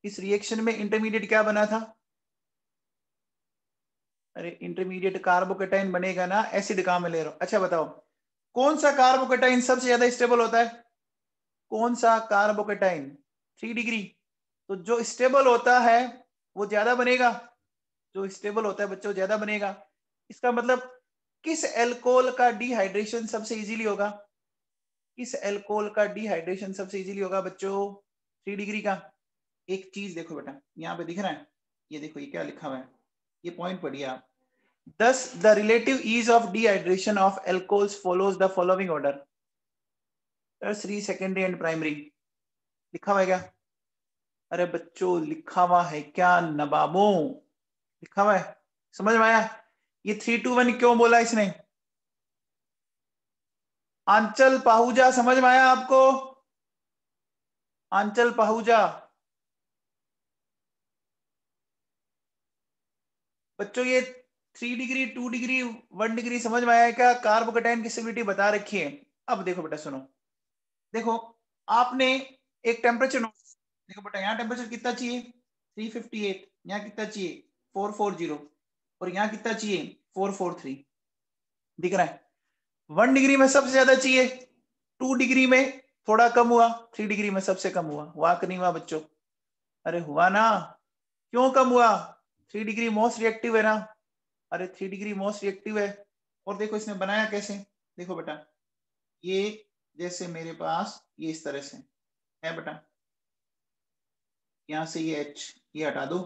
इस रिएक्शन में इंटरमीडिएट क्या बना था? अरे इंटरमीडिएट कार्बोकेटाइन बनेगा ना, एसिड कहां में ले रहा हूं। अच्छा बताओ कौन सा कार्बोकेटाइन सबसे ज्यादा स्टेबल होता है, कौन सा कार्बोकेटाइन? 3 डिग्री। तो जो स्टेबल होता है वो ज्यादा बनेगा, जो स्टेबल होता है बच्चों ज्यादा बनेगा। इसका मतलब किस एल्कोहल का डिहाइड्रेशन सबसे इजीली होगा, किस एल्कोहल का डिहाइड्रेशन सबसे इजीली होगा बच्चों? 3 डिग्री का। एक चीज देखो बेटा यहाँ पे दिख रहा है, ये देखो ये क्या लिखा हुआ है, ये पॉइंट पढ़िए आप। Thus the relative ease of dehydration of alcohols follows the following order: tertiary, secondary and primary। लिखा हुआ है क्या? अरे बच्चों लिखा हुआ है क्या नवाबों, लिखा हुआ है, समझ में आया? ये 3-2-1 क्यों बोला इसने? आंचल पाहुजा, समझ में आया आपको? आंचल पाहुजा बच्चों, ये 3 डिग्री 2 डिग्री 1 डिग्री समझ में आया क्या? कार्बोकेटाइन की स्टेबिलिटी बता रखी है। अब देखो बेटा सुनो, देखो आपने एक टेम्परेचर, देखो बेटा यहाँ टेम्परेचर कितना चाहिए 358, यहाँ कितना चाहिए 440 और यहाँ कितना चाहिए 443, दिख रहा है? 1 डिग्री में सबसे ज्यादा चाहिए, 2 डिग्री में थोड़ा कम हुआ, 3 डिग्री में सबसे कम हुआ। हुआ कि नहीं हुआ बच्चों? अरे हुआ ना, क्यों कम हुआ? 3 डिग्री मोस्ट रिएक्टिव है ना, अरे 3 डिग्री मोस्ट रिएक्टिव है। और देखो इसने बनाया कैसे, देखो बेटा ये जैसे मेरे पास ये इस तरह से है बेटा, यहां से ये H ये हटा दो,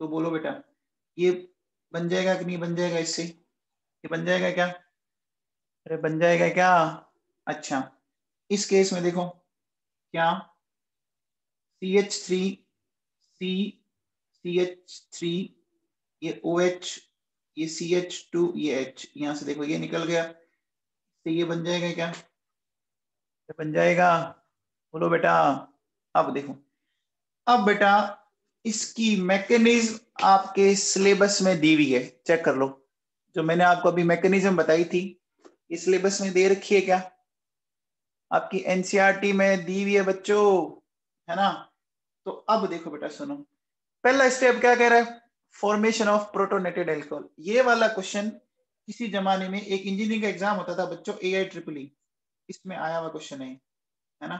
तो बोलो बेटा ये बन जाएगा कि नहीं बन जाएगा, इससे ये बन जाएगा क्या? अरे बन जाएगा क्या? अच्छा इस केस में देखो क्या CH3 C CH3 ये OH ये CH2 ये H, यहां से देखो ये निकल गया, तो ये बन जाएगा क्या? ये बन जाएगा, बोलो बेटा। अब देखो, अब बेटा इसकी मैकेनिज्म आपके सिलेबस में दी हुई है, चेक कर लो। जो मैंने आपको अभी मैकेनिज्म बताई थी इस सिलेबस में दे रखी है क्या? आपकी एनसीईआरटी में दी हुई है बच्चों, है ना? तो अब देखो बेटा सुनो, पहला स्टेप क्या कह रहा है? Formation of protonated alcohol. ये वाला क्वेश्चन किसी जमाने में एक इंजीनियरिंग का एग्जाम होता था बच्चों, AIEEE, इसमें आया हुआ क्वेश्चन है ना,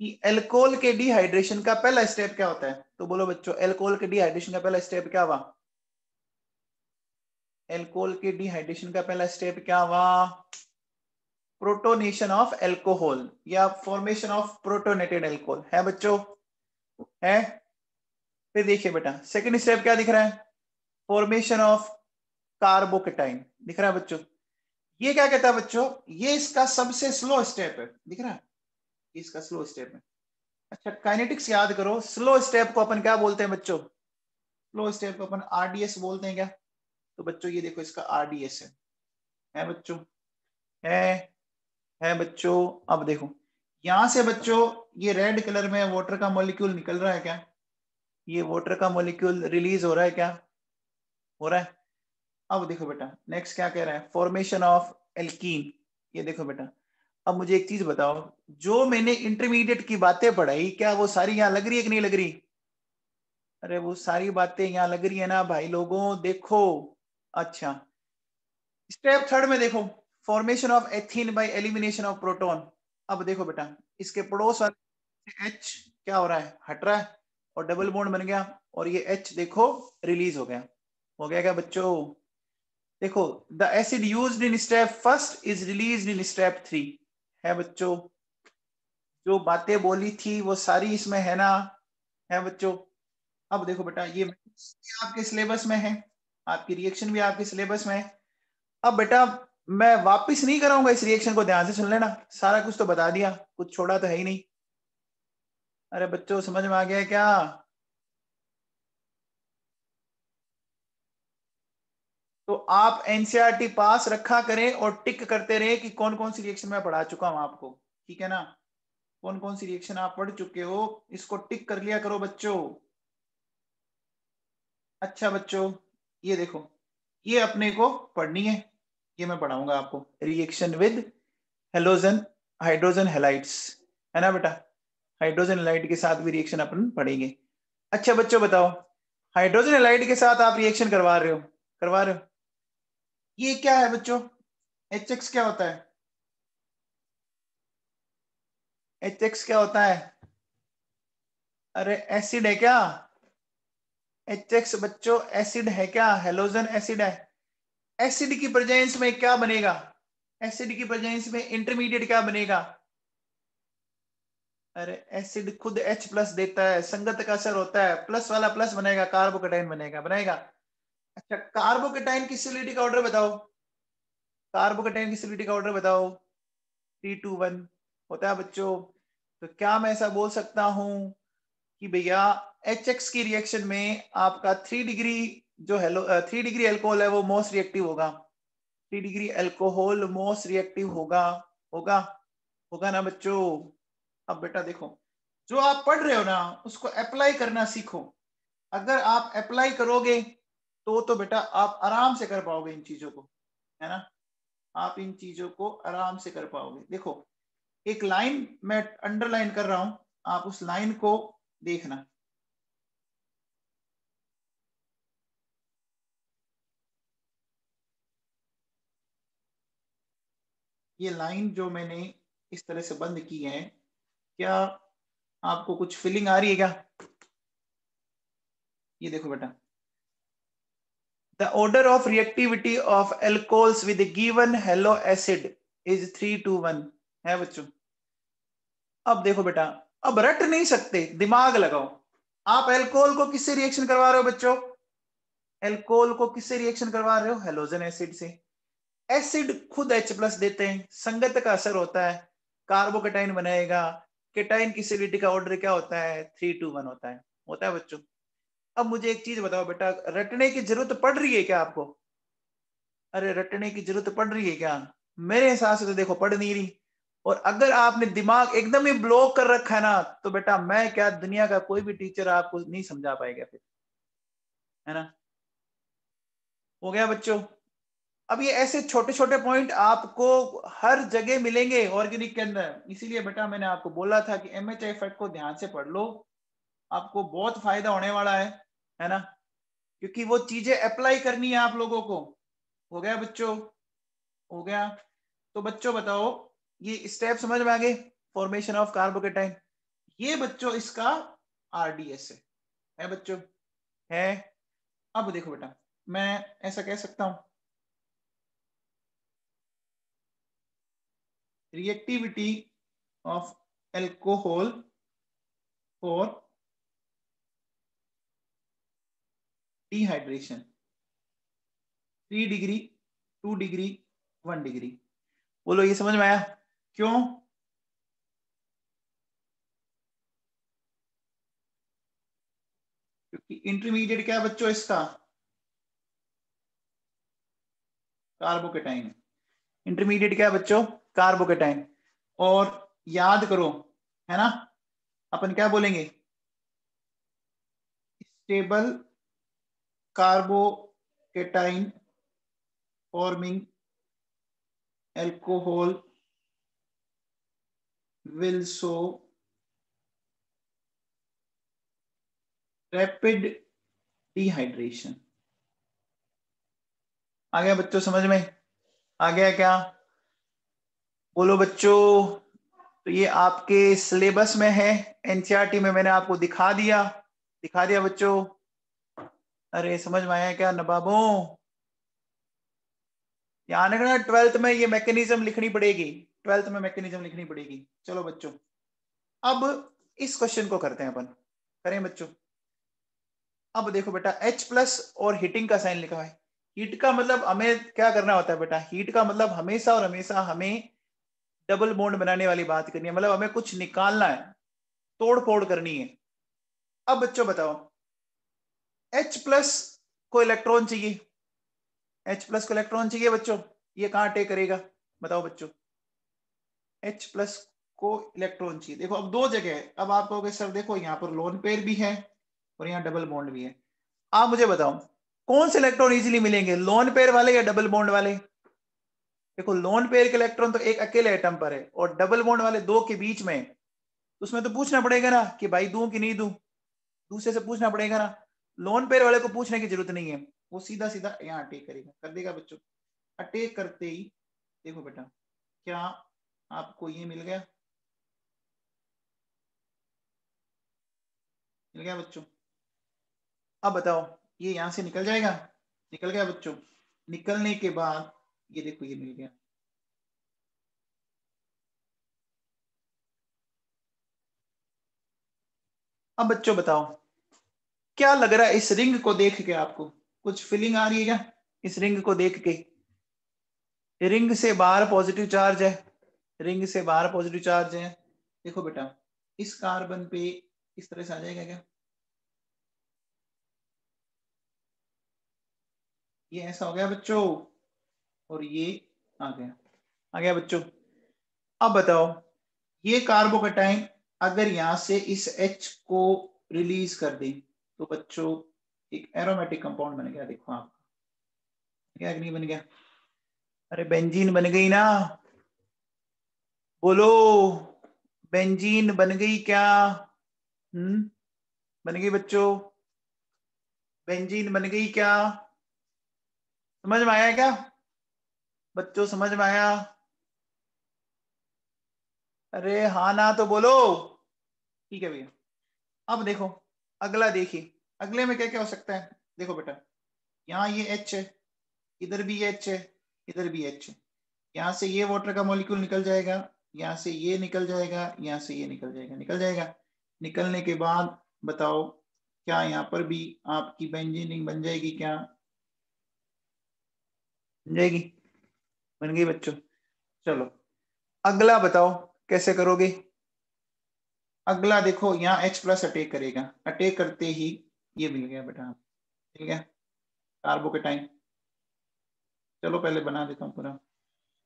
कि एल्कोहल के डिहाइड्रेशन का पहला स्टेप क्या होता है? तो बोलो बच्चों एल्कोहल के डिहाइड्रेशन का पहला स्टेप क्या हुआ? एल्कोहल के डिहाइड्रेशन का पहला स्टेप क्या हुआ? प्रोटोनेशन ऑफ एल्कोहल या फॉर्मेशन ऑफ प्रोटोनेटेड एल्कोहल, है बच्चों? है? फिर देखिए बेटा सेकंड स्टेप क्या दिख रहा है? फॉर्मेशन ऑफ कार्बोकेटाइन, दिख रहा है बच्चों? ये क्या कहता है बच्चों? ये इसका सबसे स्लो स्टेप है, दिख रहा है? इसका स्लो स्टेप है। अच्छा काइनेटिक्स याद करो, स्लो स्टेप को अपन क्या बोलते हैं बच्चों? स्लो स्टेप को अपन RDS बोलते हैं क्या? तो बच्चों ये देखो इसका RDS है बच्चों? है बच्चों? अब देखो यहां से बच्चों ये रेड कलर में वाटर का मॉलिक्यूल निकल रहा है क्या? ये वाटर का मॉलिक्यूल रिलीज हो रहा है क्या? हो रहा है। अब देखो बेटा नेक्स्ट क्या कह रहा है? Formation of alkene. ये देखो बेटा, अब मुझे एक चीज बताओ, जो मैंने इंटरमीडिएट की बातें पढ़ाई क्या वो सारी यहाँ लग रही है कि नहीं लग रही? अरे वो सारी बातें यहाँ लग रही है ना भाई लोगों, देखो। अच्छा स्टेप थर्ड में देखो, formation of ethene by elimination of proton. अब देखो बेटा इसके पड़ोस वाले H क्या हो रहा है? हट रहा है और डबल बॉन्ड बन गया, और ये H देखो रिलीज हो गया। हो गया क्या बच्चों? देखो the acid used in step first is released in step 3, है बच्चों? जो बातें बोली थी वो सारी इसमें है ना, है बच्चों? अब देखो बेटा ये आपके सिलेबस में है, आपकी रिएक्शन भी आपके सिलेबस में है। अब बेटा मैं वापस नहीं कराऊंगा इस रिएक्शन को, ध्यान से सुन लेना, सारा कुछ तो बता दिया, कुछ छोड़ा तो है ही नहीं। अरे बच्चों समझ में आ गया है क्या? तो आप एनसीईआरटी पास रखा करें और टिक करते रहे कि कौन कौन सी रिएक्शन मैं पढ़ा चुका हूं आपको, ठीक है ना? कौन कौन सी रिएक्शन आप पढ़ चुके हो इसको टिक कर लिया करो बच्चों। अच्छा बच्चों, ये देखो, ये अपने को पढ़नी है, ये मैं पढ़ाऊंगा आपको, reaction with halogen hydrogen halides, है ना बेटा? हाइड्रोजन हेलाइड के साथ भी रिएक्शन अपन पढ़ेंगे। अच्छा बच्चों बताओ, हाइड्रोजन हेलाइड के साथ आप रिएक्शन करवा रहे हो, करवा रहे हो, ये क्या है बच्चों? HX क्या होता है? HX क्या होता है? अरे एसिड है क्या? HX बच्चों एसिड है क्या? हेलोजन एसिड है। एसिड की प्रेजेंस में क्या बनेगा? एसिड की प्रेजेंस में इंटरमीडिएट क्या बनेगा? अरे एसिड खुद H प्लस देता है, संगत का असर होता है, प्लस वाला प्लस बनेगा, कार्बोकेटाइन बनेगा, बनाएगा। अच्छा कार्बोकेटाइन की स्टेबिलिटी का ऑर्डर बताओ, कार्बोकेटाइन की स्टेबिलिटी का ऑर्डर बताओ। 3 2 1 होता है बच्चों। तो क्या मैं ऐसा बोल सकता हूं कि भैया HX की रिएक्शन में आपका 3 डिग्री जो 3 डिग्री एल्कोहल है वो मोस्ट रिएक्टिव होगा, 3 डिग्री एल्कोहल मोस्ट रिएक्टिव होगा, होगा, होगा ना बच्चों? अब बेटा देखो, जो आप पढ़ रहे हो ना उसको अप्लाई करना सीखो। अगर आप अप्लाई करोगे तो बेटा आप आराम से कर पाओगे इन चीजों को, है ना? आप इन चीजों को आराम से कर पाओगे। देखो एक लाइन मैं अंडरलाइन कर रहा हूं, आप उस लाइन को देखना। ये लाइन जो मैंने इस तरह से बंद की है, क्या आपको कुछ फीलिंग आ रही है क्या? ये देखो बेटा, the order of reactivity of alcohols with given hello acid is 3 2 1, है बच्चों? अब देखो बेटा, अब रट नहीं सकते, दिमाग लगाओ। आप एल्कोहल को किससे रिएक्शन करवा रहे हो बच्चों? एल्कोहल को किससे रिएक्शन करवा रहे हो? हेलोजन एसिड से। एसिड खुद H प्लस देते हैं, संगत का असर होता है, कार्बोकेटाइन बनाएगा। केटाइन की एसिडिटी का ऑर्डर क्या होता है? 3 2 1 होता है बच्चों। अब मुझे एक चीज बताओ बेटा, रटने की जरूरत पड़ रही है क्या आपको? अरे रटने की जरूरत पड़ रही है क्या? मेरे हिसाब से तो देखो पढ़ नहीं रही। और अगर आपने दिमाग एकदम ही ब्लॉक कर रखा है ना, तो बेटा मैं क्या, दुनिया का कोई भी टीचर आपको नहीं समझा पाएगा फिर, है ना? हो गया बच्चों? अब ये ऐसे छोटे छोटे पॉइंट आपको हर जगह मिलेंगे ऑर्गेनिक के अंदर, इसीलिए बेटा मैंने आपको बोला था कि MHI इफेक्ट को ध्यान से पढ़ लो, आपको बहुत फायदा होने वाला है ना? क्योंकि वो चीजें अप्लाई करनी है आप लोगों को। हो गया बच्चों? हो गया? तो बच्चों बताओ, ये स्टेप समझ में आ गए? फॉर्मेशन ऑफ कार्बोकेटाइन, ये बच्चों इसका RDS है बच्चों, है। अब देखो बेटा, मैं ऐसा कह सकता हूं, reactivity of alcohol for dehydration, 3 degree 2 degree 1 degree. बोलो ये समझ में आया? क्यों? क्योंकि इंटरमीडिएट क्या है बच्चों इसका? कार्बोकेटाइन। इंटरमीडिएट क्या है बच्चों? कार्बोकेटाइन। और याद करो, है ना, अपन क्या बोलेंगे? Stable carbocation forming alcohol will show rapid dehydration. आ गया बच्चों समझ में? आ गया क्या? बोलो बच्चों। तो ये आपके सिलेबस में है, एनसीईआरटी में मैंने आपको दिखा दिया, दिखा दिया बच्चों। अरे समझ में आया क्या नवाबों? ध्यान रखना 12th में ये मैकेनिज्म लिखनी पड़ेगी, 12th में मैकेनिज्म लिखनी पड़ेगी। चलो बच्चों, अब इस क्वेश्चन को करते हैं अपन, करें बच्चों? अब देखो बेटा H प्लस और हीटिंग का साइन लिखा है, हीट का मतलब हमें क्या करना होता है बेटा, हीट का मतलब हमेशा और हमेशा हमें डबल बॉन्ड बनाने वाली बात करनी है, मतलब हमें कुछ निकालना है, तोड़ फोड़ करनी है। अब बच्चों बताओ, H प्लस को इलेक्ट्रॉन चाहिए, H प्लस को इलेक्ट्रॉन चाहिए बच्चों, ये कहां अटैक करेगा बताओ बच्चों, H प्लस को इलेक्ट्रॉन चाहिए। देखो अब दो जगह है, अब आप कहोगे सर देखो यहाँ पर लोन पेयर भी है और यहाँ डबल बॉन्ड भी है, आप मुझे बताओ कौन से इलेक्ट्रॉन इजीली मिलेंगे, लोन पेयर वाले या डबल बॉन्ड वाले। देखो लोन पेयर के इलेक्ट्रॉन तो एक अकेले एटम पर है और डबल बॉन्ड वाले दो के बीच में, तो उसमें तो पूछना पड़ेगा ना कि भाई दूं कि नहीं दूं, दूसरे से पूछना पड़ेगा ना। लोन पेयर वाले को पूछने की जरूरत नहीं है, वो सीधा सीधा यहाँ अटैक करेगा, कर देगा बच्चों। अटैक करते ही देखो बेटा क्या आपको ये मिल गया, मिल गया बच्चों। अब बताओ ये यहां से निकल जाएगा, निकल गया बच्चों। निकलने के बाद ये देखो ये मिल गया। अब बच्चों बताओ क्या लग रहा है इस रिंग को देख के, आपको कुछ फीलिंग आ रही है क्या इस रिंग को देख के। रिंग से बाहर पॉजिटिव चार्ज है, रिंग से बाहर पॉजिटिव चार्ज है। देखो बेटा इस कार्बन पे इस तरह से आ जाएगा क्या, ये ऐसा हो गया बच्चों और ये आ गया, आ गया बच्चों। अब बताओ ये कार्बोकेटाइन अगर यहां से इस H को रिलीज कर दे तो बच्चों एक एरोमेटिक कंपाउंड बन गया, देखो आपका क्या नहीं बन गया, अरे बेंजीन बन गई ना, बोलो बेंजीन बन गई क्या। बन गई बच्चों, बेंजीन बन गई क्या, समझ में आया क्या बच्चों, समझ में आया। अरे हाँ ना तो बोलो, ठीक है भैया। अब देखो अगला देखिए, अगले में क्या क्या हो सकता है। देखो बेटा यहाँ ये H है, इधर भी H है, इधर भी H है, यहाँ से ये वाटर का मॉलिक्यूल निकल जाएगा, यहाँ से ये निकल जाएगा, यहाँ से ये निकल जाएगा, निकल जाएगा। निकलने के बाद बताओ क्या यहाँ पर भी आपकी बेंजीन बन जाएगी क्या, बन जाएगी, बन गई बच्चों। चलो अगला बताओ कैसे करोगे। अगला देखो यहाँ H प्लस अटैक करेगा, अटैक करते ही ये मिल गया बेटा, ठीक है कार्बोकेटाइन। चलो पहले बना देता हूँ पूरा,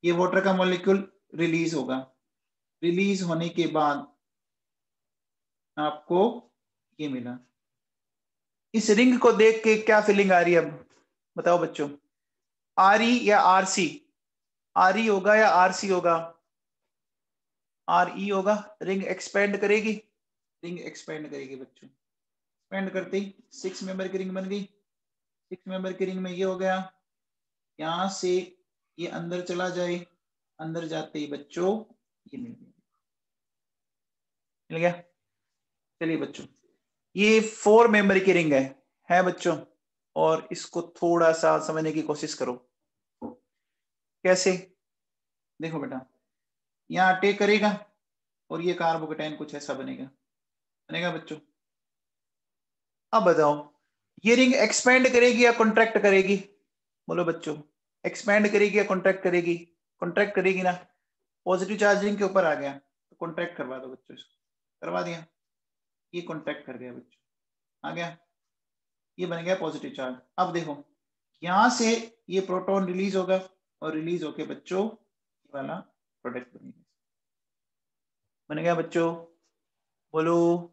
ये वाटर का मॉलिक्यूल रिलीज होगा, रिलीज होने के बाद आपको ये मिला। इस रिंग को देख के क्या फीलिंग आ रही है अब बताओ बच्चों, आर ई या आर सी, आर ई होगा या आर सी होगा, आर ई होगा। रिंग एक्सपेंड करेगी, रिंग एक्सपेंड करेगी बच्चों, एक्सपेंड करते ही 6 मेंबर की रिंग बन गई। 6 मेंबर की रिंग में ये हो गया, यहां से ये अंदर चला जाए, अंदर जाते ही बच्चों ये मिल गया, मिल गया। चलिए बच्चों ये 4 मेंबर की रिंग है बच्चों, और इसको थोड़ा सा समझने की कोशिश करो कैसे। देखो बेटा यहाँ अटैक करेगा और ये कार्बोकेटाइन कुछ ऐसा बनेगा, बनेगा बच्चों। अब बताओ ये रिंग एक्सपेंड करेगी या कॉन्ट्रैक्ट करेगी, बोलो बच्चों, एक्सपेंड करेगी या कॉन्ट्रैक्ट करेगी, कॉन्ट्रैक्ट करेगी ना। पॉजिटिव चार्ज रिंग के ऊपर आ गया तो कॉन्ट्रैक्ट करवा दो बच्चों, इसको करवा दिया, ये कॉन्ट्रैक्ट कर गया बच्चों, आ गया, ये बन गया पॉजिटिव चार्ज। अब देखो यहां से ये प्रोटॉन रिलीज होगा और रिलीज होके बच्चों ये वाला प्रोडक्ट बनेगा, बन गया बच्चों, बोलो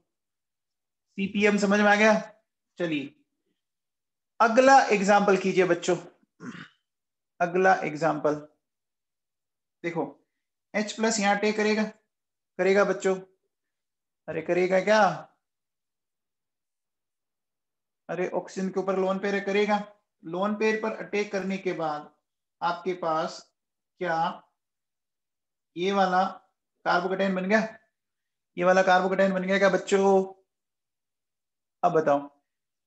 सीपीएम समझ में आ गया। चलिए अगला एग्जाम्पल कीजिए बच्चों, अगला एग्जाम्पल देखो H प्लस यहाँ अटैक करेगा, करेगा बच्चों, अरे करेगा क्या, अरे ऑक्सीजन के ऊपर लोन पेयर करेगा, लोन पेयर पर अटैक करने के बाद आपके पास क्या ये वाला कार्बोकेटाइन बन गया, ये वाला कार्बोकेटाइन बन गया क्या बच्चों। अब बताओ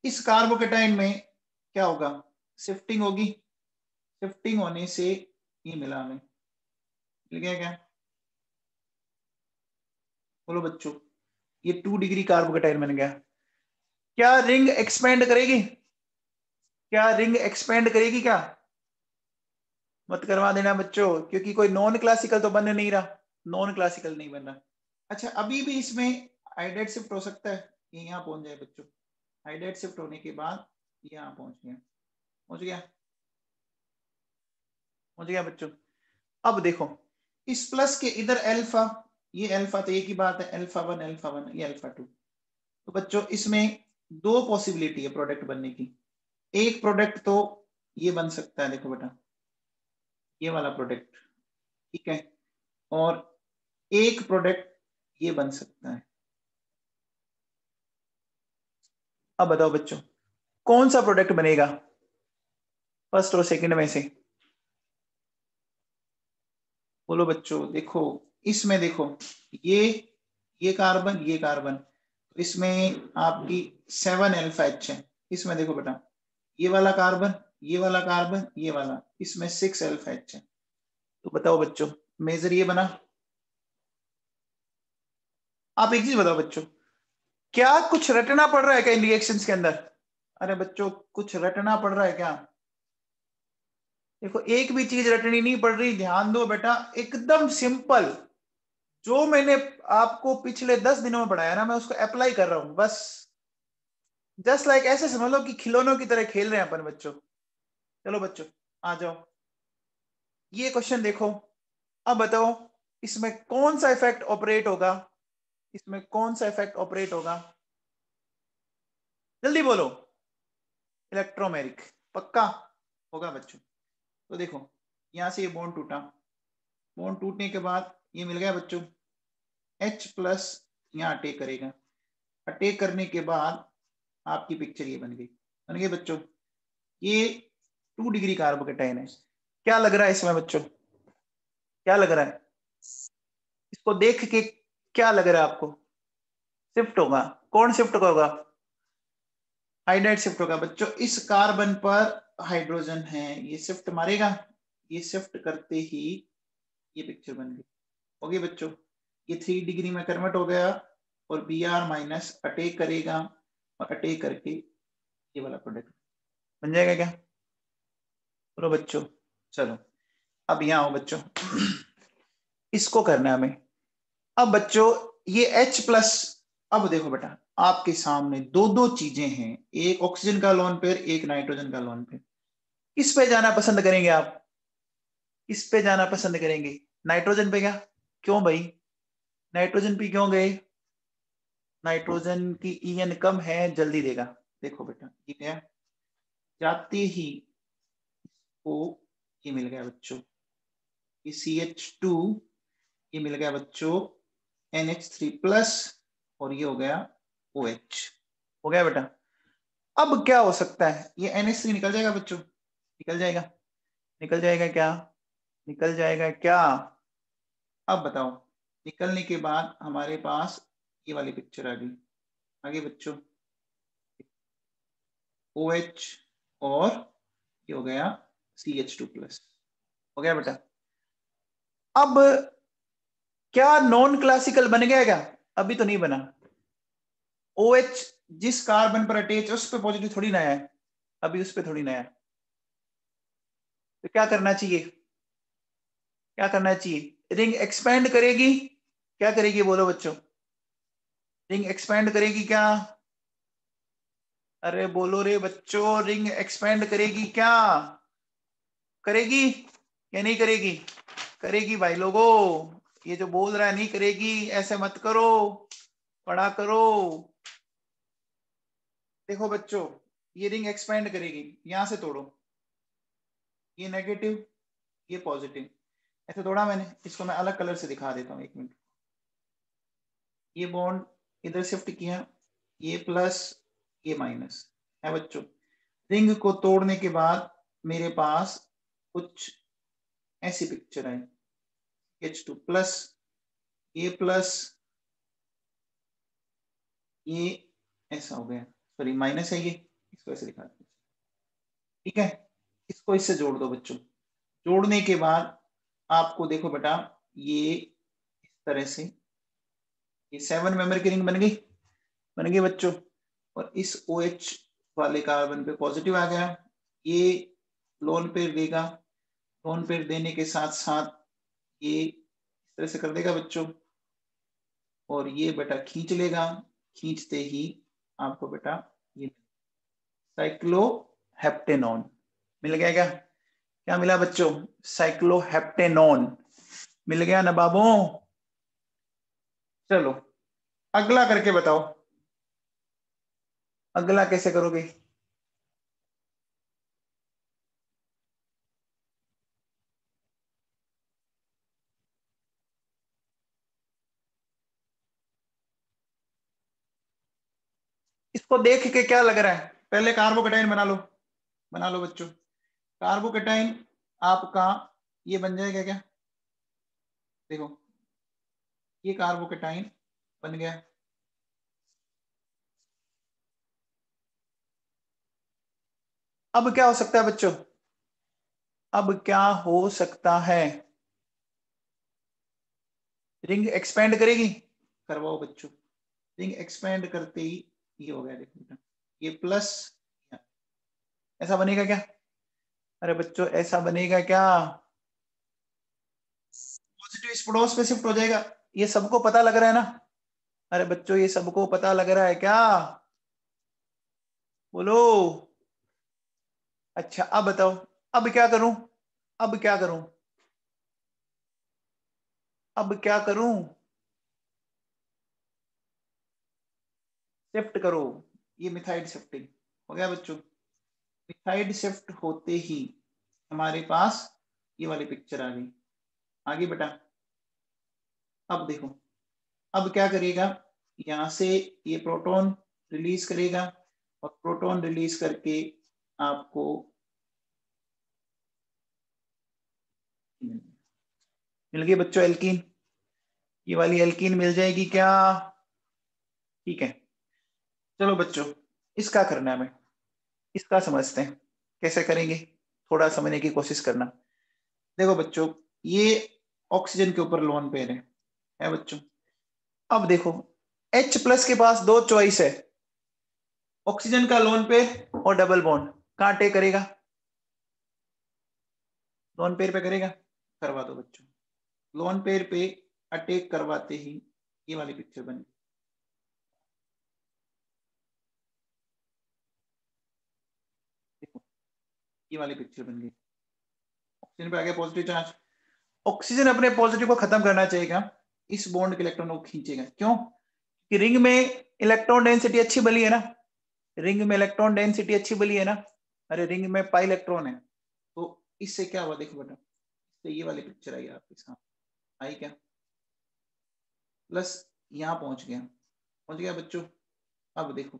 इस कार्बोकेटाइन में क्या होगा, शिफ्टिंग होगी, शिफ्टिंग होने से ये मिला हमें, मिल गया क्या, बोलो बच्चों ये 2 डिग्री कार्बोकेटाइन बन गया। क्या रिंग एक्सपेंड करेगी, क्या रिंग एक्सपेंड करेगी क्या? मत करवा देना बच्चों, क्योंकि कोई नॉन क्लासिकल तो बन नहीं रहा, नॉन क्लासिकल नहीं बन रहा। अच्छा, अभी भी इसमें हाइड्राइड शिफ्ट हो सकता है, ये यहाँ पहुंच जाए बच्चों, हाइड्राइड शिफ्ट होने के बाद यहाँ पहुंच गया, पहुंच गया, पहुंच गया बच्चों। अब देखो इस प्लस के इधर अल्फा, ये अल्फा तो एक ही बात है, अल्फा 1 अल्फा 1, ये अल्फा 2। तो बच्चों इसमें दो पॉसिबिलिटी है प्रोडक्ट बनने की। एक प्रोडक्ट तो ये बन सकता है, देखो बेटा ये वाला प्रोडक्ट, ठीक है, और एक प्रोडक्ट ये बन सकता है। अब बताओ बच्चों कौन सा प्रोडक्ट बनेगा फर्स्ट और सेकंड में से? बोलो बच्चों। देखो इसमें देखो ये कार्बन, ये कार्बन, तो इसमें आपकी 7 अल्फा एच है। इसमें देखो बेटा ये वाला कार्बन, ये वाला कार्बन, ये वाला, इसमें 6 अल्फा एच है। तो बताओ बच्चों मेजर ये बना। आप एक चीज बताओ बच्चों, क्या कुछ रटना पड़ रहा है क्या इन रिएक्शंस के अंदर? अरे बच्चों कुछ रटना पड़ रहा है क्या? देखो एक भी चीज रटनी नहीं पड़ रही, ध्यान दो बेटा, एकदम सिंपल। जो मैंने आपको पिछले 10 दिनों में पढ़ाया ना, मैं उसको अप्लाई कर रहा हूं बस। जस्ट लाइक ऐसे समझ लो कि खिलौनों की तरह खेल रहे हैं अपन बच्चों। चलो बच्चों आ जाओ, ये क्वेश्चन देखो। अब बताओ इसमें कौन सा इफेक्ट ऑपरेट होगा, इसमें कौन सा इफेक्ट ऑपरेट होगा, जल्दी बोलो। इलेक्ट्रोमेरिक, पक्का होगा बच्चों। तो देखो यहां से ये बॉन्ड टूटा, बॉन्ड टूटने के बाद ये मिल गया बच्चों H प्लस, यहाँ अटैक करेगा, अटैक करने के बाद आपकी पिक्चर ये बन गई बच्चों। ये 2 डिग्री कार्बोकेटाइन है। क्या लग रहा है इसमें बच्चों, क्या लग रहा है? इसको देख के क्या लग रहा है आपको? शिफ्ट होगा, कौन शिफ्ट होगा? हाइड्राइड शिफ्ट होगा बच्चों। इस कार्बन पर हाइड्रोजन है, ये शिफ्ट मारेगा, ये शिफ्ट करते ही ये पिक्चर बन गई, होगी बच्चों। ये 3 डिग्री में कन्वर्ट हो गया और Br माइनस अटैक करेगा, और अटैक करके ये वाला प्रोडक्ट बन जाएगा क्या? बोलो बच्चों। चलो अब यहाँ आओ बच्चों, इसको करना है हमें। अब बच्चों ये H प्लस, अब देखो बेटा आपके सामने दो दो चीजें हैं, एक ऑक्सीजन का लोन पेयर, एक नाइट्रोजन का लोन पेयर। किस पे जाना पसंद करेंगे आप? किस पे जाना पसंद करेंगे? नाइट्रोजन पे क्या? क्यों भाई नाइट्रोजन पे क्यों गए? नाइट्रोजन की EN कम है, जल्दी देगा। देखो बेटा ये क्या, जाते ही इसको ये मिल गया बच्चों, ये CH2, ये मिल गया बच्चों NH3 प्लस, और ये हो गया OH, हो गया बेटा। अब क्या हो सकता है, ये NH3 निकल जाएगा बच्चों, निकल जाएगा, निकल जाएगा क्या, निकल जाएगा क्या? अब बताओ, निकलने के बाद हमारे पास ये वाली पिक्चर आ गई, आगे बच्चों OH, और ये हो गया CH2 प्लस, हो गया बेटा। अब क्या नॉन क्लासिकल बन गया क्या? अभी तो नहीं बना। OH जिस कार्बन पर अटैच है उस पर पॉजिटिव थोड़ी ना है, अभी उस पर थोड़ी ना है। तो क्या करना चाहिए, क्या करना चाहिए? रिंग एक्सपेंड करेगी, क्या करेगी बोलो बच्चों? रिंग एक्सपेंड करेगी क्या? अरे बोलो रे बच्चों, रिंग एक्सपेंड करेगी क्या? करेगी या नहीं करेगी? करेगी भाई लोगों, ये जो बोल रहा है नहीं करेगी, ऐसे मत करो, पढ़ा करो। देखो बच्चों ये रिंग एक्सपेंड करेगी, यहां से तोड़ो, ये नेगेटिव, ये पॉजिटिव, ऐसे तोड़ा मैंने, इसको मैं अलग कलर से दिखा देता हूँ, एक मिनट। ये बॉन्ड इधर शिफ्ट किया, ये प्लस, ये माइनस है बच्चों। रिंग को तोड़ने के बाद मेरे पास कुछ ऐसी पिक्चर है, H2 प्लस, ये प्लस, ये ऐसा हो गया, सॉरी माइनस है ये, इसको ऐसे दिखा दो, ठीक है। इसको इससे जोड़ दो बच्चों, जोड़ने के बाद आपको देखो बेटा ये इस तरह से ये 7 मेंबर की रिंग बन गई बच्चों, और इस OH वाले कार्बन पे पॉजिटिव आ गया, ये लोन पेयर देगा, लोन पेयर देने के साथ साथ ये इस तरह से कर देगा बच्चों, और ये बेटा खींच लेगा, खींचते ही आपको बेटा ये साइक्लोहेप्टेनॉन मिल गया। क्या क्या मिला बच्चों? साइक्लोहेप्टेनॉन मिल गया ना बाबू। चलो अगला करके बताओ, अगला कैसे करोगे? इसको देख के क्या लग रहा है? पहले कार्बोकेटाइन बना लो बच्चों। कार्बोकेटाइन आपका ये बन जाएगा क्या? देखो ये कार्बोकेटाइन बन गया। अब क्या हो सकता है बच्चों? अब क्या हो सकता है? रिंग एक्सपेंड करेगी, करवाओ बच्चों। रिंग एक्सपेंड करते ही ये हो गया, देखो बेटा ये प्लस, ऐसा बनेगा क्या? अरे बच्चों ऐसा बनेगा क्या? पॉजिटिव इस पड़ोस पे शिफ्ट हो जाएगा। ये सबको पता लग रहा है ना? अरे बच्चों ये सबको पता लग रहा है क्या? बोलो। अच्छा अब बताओ, अब क्या करूं? अब क्या करूं? अब क्या करूं? शिफ्ट करो। ये मिथाइड शिफ्टिंग हो गया बच्चों। मिथाइड शिफ्ट होते ही हमारे पास ये वाली पिक्चर आ गई। आगे बेटा अब देखो, अब क्या करेगा? यहां से ये प्रोटॉन रिलीज करेगा, और प्रोटॉन रिलीज करके आपको मिल गई बच्चों एल्कीन। ये वाली एल्कीन मिल जाएगी क्या? ठीक है। चलो बच्चों इसका करना है, हमें इसका समझते हैं कैसे करेंगे, थोड़ा समझने की कोशिश करना। देखो बच्चों ये ऑक्सीजन के ऊपर लोन पेयर है बच्चों। अब देखो H प्लस के पास दो चॉइस है, ऑक्सीजन का लोन पेयर और डबल बॉन्ड। कहां अटैक करेगा? लोन पेयर पे करेगा, करवा दो बच्चों। लोन पेयर पे अटैक करवाते ही ये वाली पिक्चर बन गई। देखो ये वाली पिक्चर बन गई। ऑक्सीजन पे आ गया पॉजिटिव चार्ज। ऑक्सीजन अपने पॉजिटिव को खत्म करना चाहेगा, इस बॉन्ड के इलेक्ट्रॉन को खींचेगा। क्यों? कि रिंग में इलेक्ट्रॉन डेंसिटी अच्छी बनी है ना, रिंग में इलेक्ट्रॉन डेंसिटी अच्छी बनी है ना। अरे रिंग में पाई इलेक्ट्रॉन है, तो इससे क्या हुआ देखो बेटा, इससे ये वाली पिक्चर आई आपके साथ, आई क्या? प्लस यहां पहुंच गया बच्चों। अब देखो,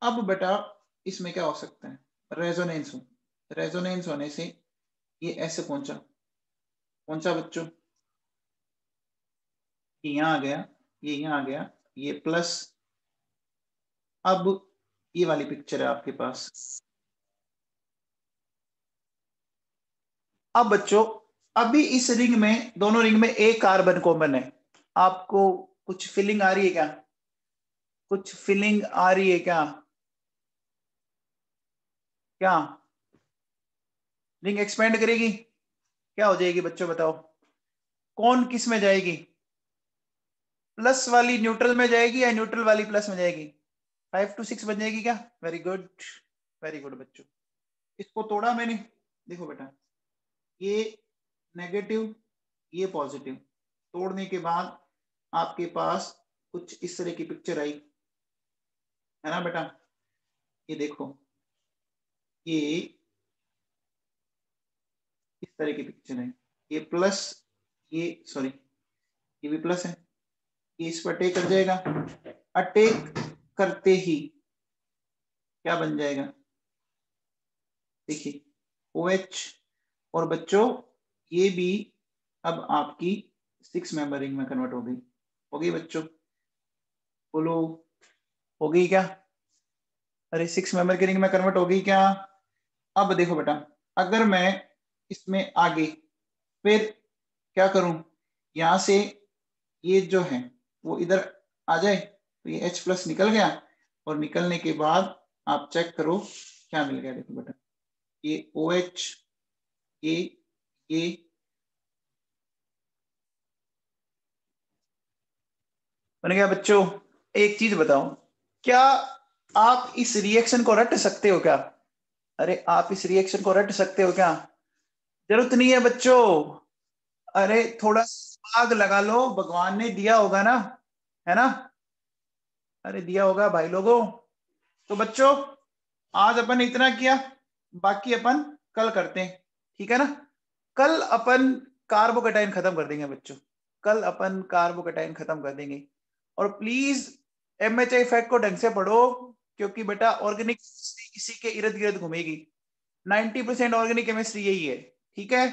अब बेटा इसमें क्या हो सकता है? रेजोनेंस हो, रेजोनेंस होने से ये ऐसे पहुंचा बच्चों, ये यहां आ गया, ये यहां आ गया, ये प्लस। अब ये वाली पिक्चर है आपके पास। अब बच्चों अभी इस रिंग में, दोनों रिंग में एक कार्बन कॉमन है। आपको कुछ फीलिंग आ रही है क्या? कुछ फीलिंग आ रही है क्या? क्या रिंग एक्सपेंड करेगी? क्या हो जाएगी बच्चों बताओ? कौन किस में जाएगी? प्लस वाली न्यूट्रल में जाएगी या न्यूट्रल वाली प्लस में जाएगी? 5 to 6 बन जाएगी क्या? वेरी गुड, वेरी गुड बच्चों। इसको तोड़ा मैंने, देखो बेटा ये नेगेटिव ये पॉजिटिव, तोड़ने के बाद आपके पास कुछ इस तरह की पिक्चर आई है ना बेटा। ये देखो ये इस तरह की पिक्चर है, ये प्लस, ये सॉरी ये भी प्लस है, ये इस पर अटैक कर जाएगा। अटैक करते ही क्या बन जाएगा? देखिए OH, और बच्चों ये भी अब आपकी 6 मेंबर रिंग में कन्वर्ट हो गई बच्चों। बोलो हो गई क्या? अरे 6 मेंबर की रिंग में कन्वर्ट हो गई क्या? अब देखो बेटा अगर मैं इसमें आगे फिर क्या करूं, यहां से ये जो है वो इधर आ जाए, तो ये H प्लस निकल गया, और निकलने के बाद आप चेक करो क्या मिल गया। देखो बेटा ये OH, ये बन गया बच्चों। एक चीज बताओ, क्या आप इस रिएक्शन को रट सकते हो क्या? अरे आप इस रिएक्शन को रट सकते हो क्या? जरूरत नहीं है बच्चों। अरे थोड़ा दिमाग लगा लो, भगवान ने दिया होगा ना, है ना? अरे दिया होगा भाई लोगों। तो बच्चों आज अपन ने इतना किया, बाकी अपन कल करते हैं, ठीक है ना? कल अपन कार्बोकेटाइन खत्म कर देंगे बच्चों, कल अपन कार्बोकेटाइन खत्म कर देंगे। और प्लीज MHI फैक्ट को ढंग से पढ़ो, क्योंकि बेटा ऑर्गेनिक इसी के इर्द गिर्द घूमेगी। 90% ऑर्गेनिक केमिस्ट्री यही है, ठीक है?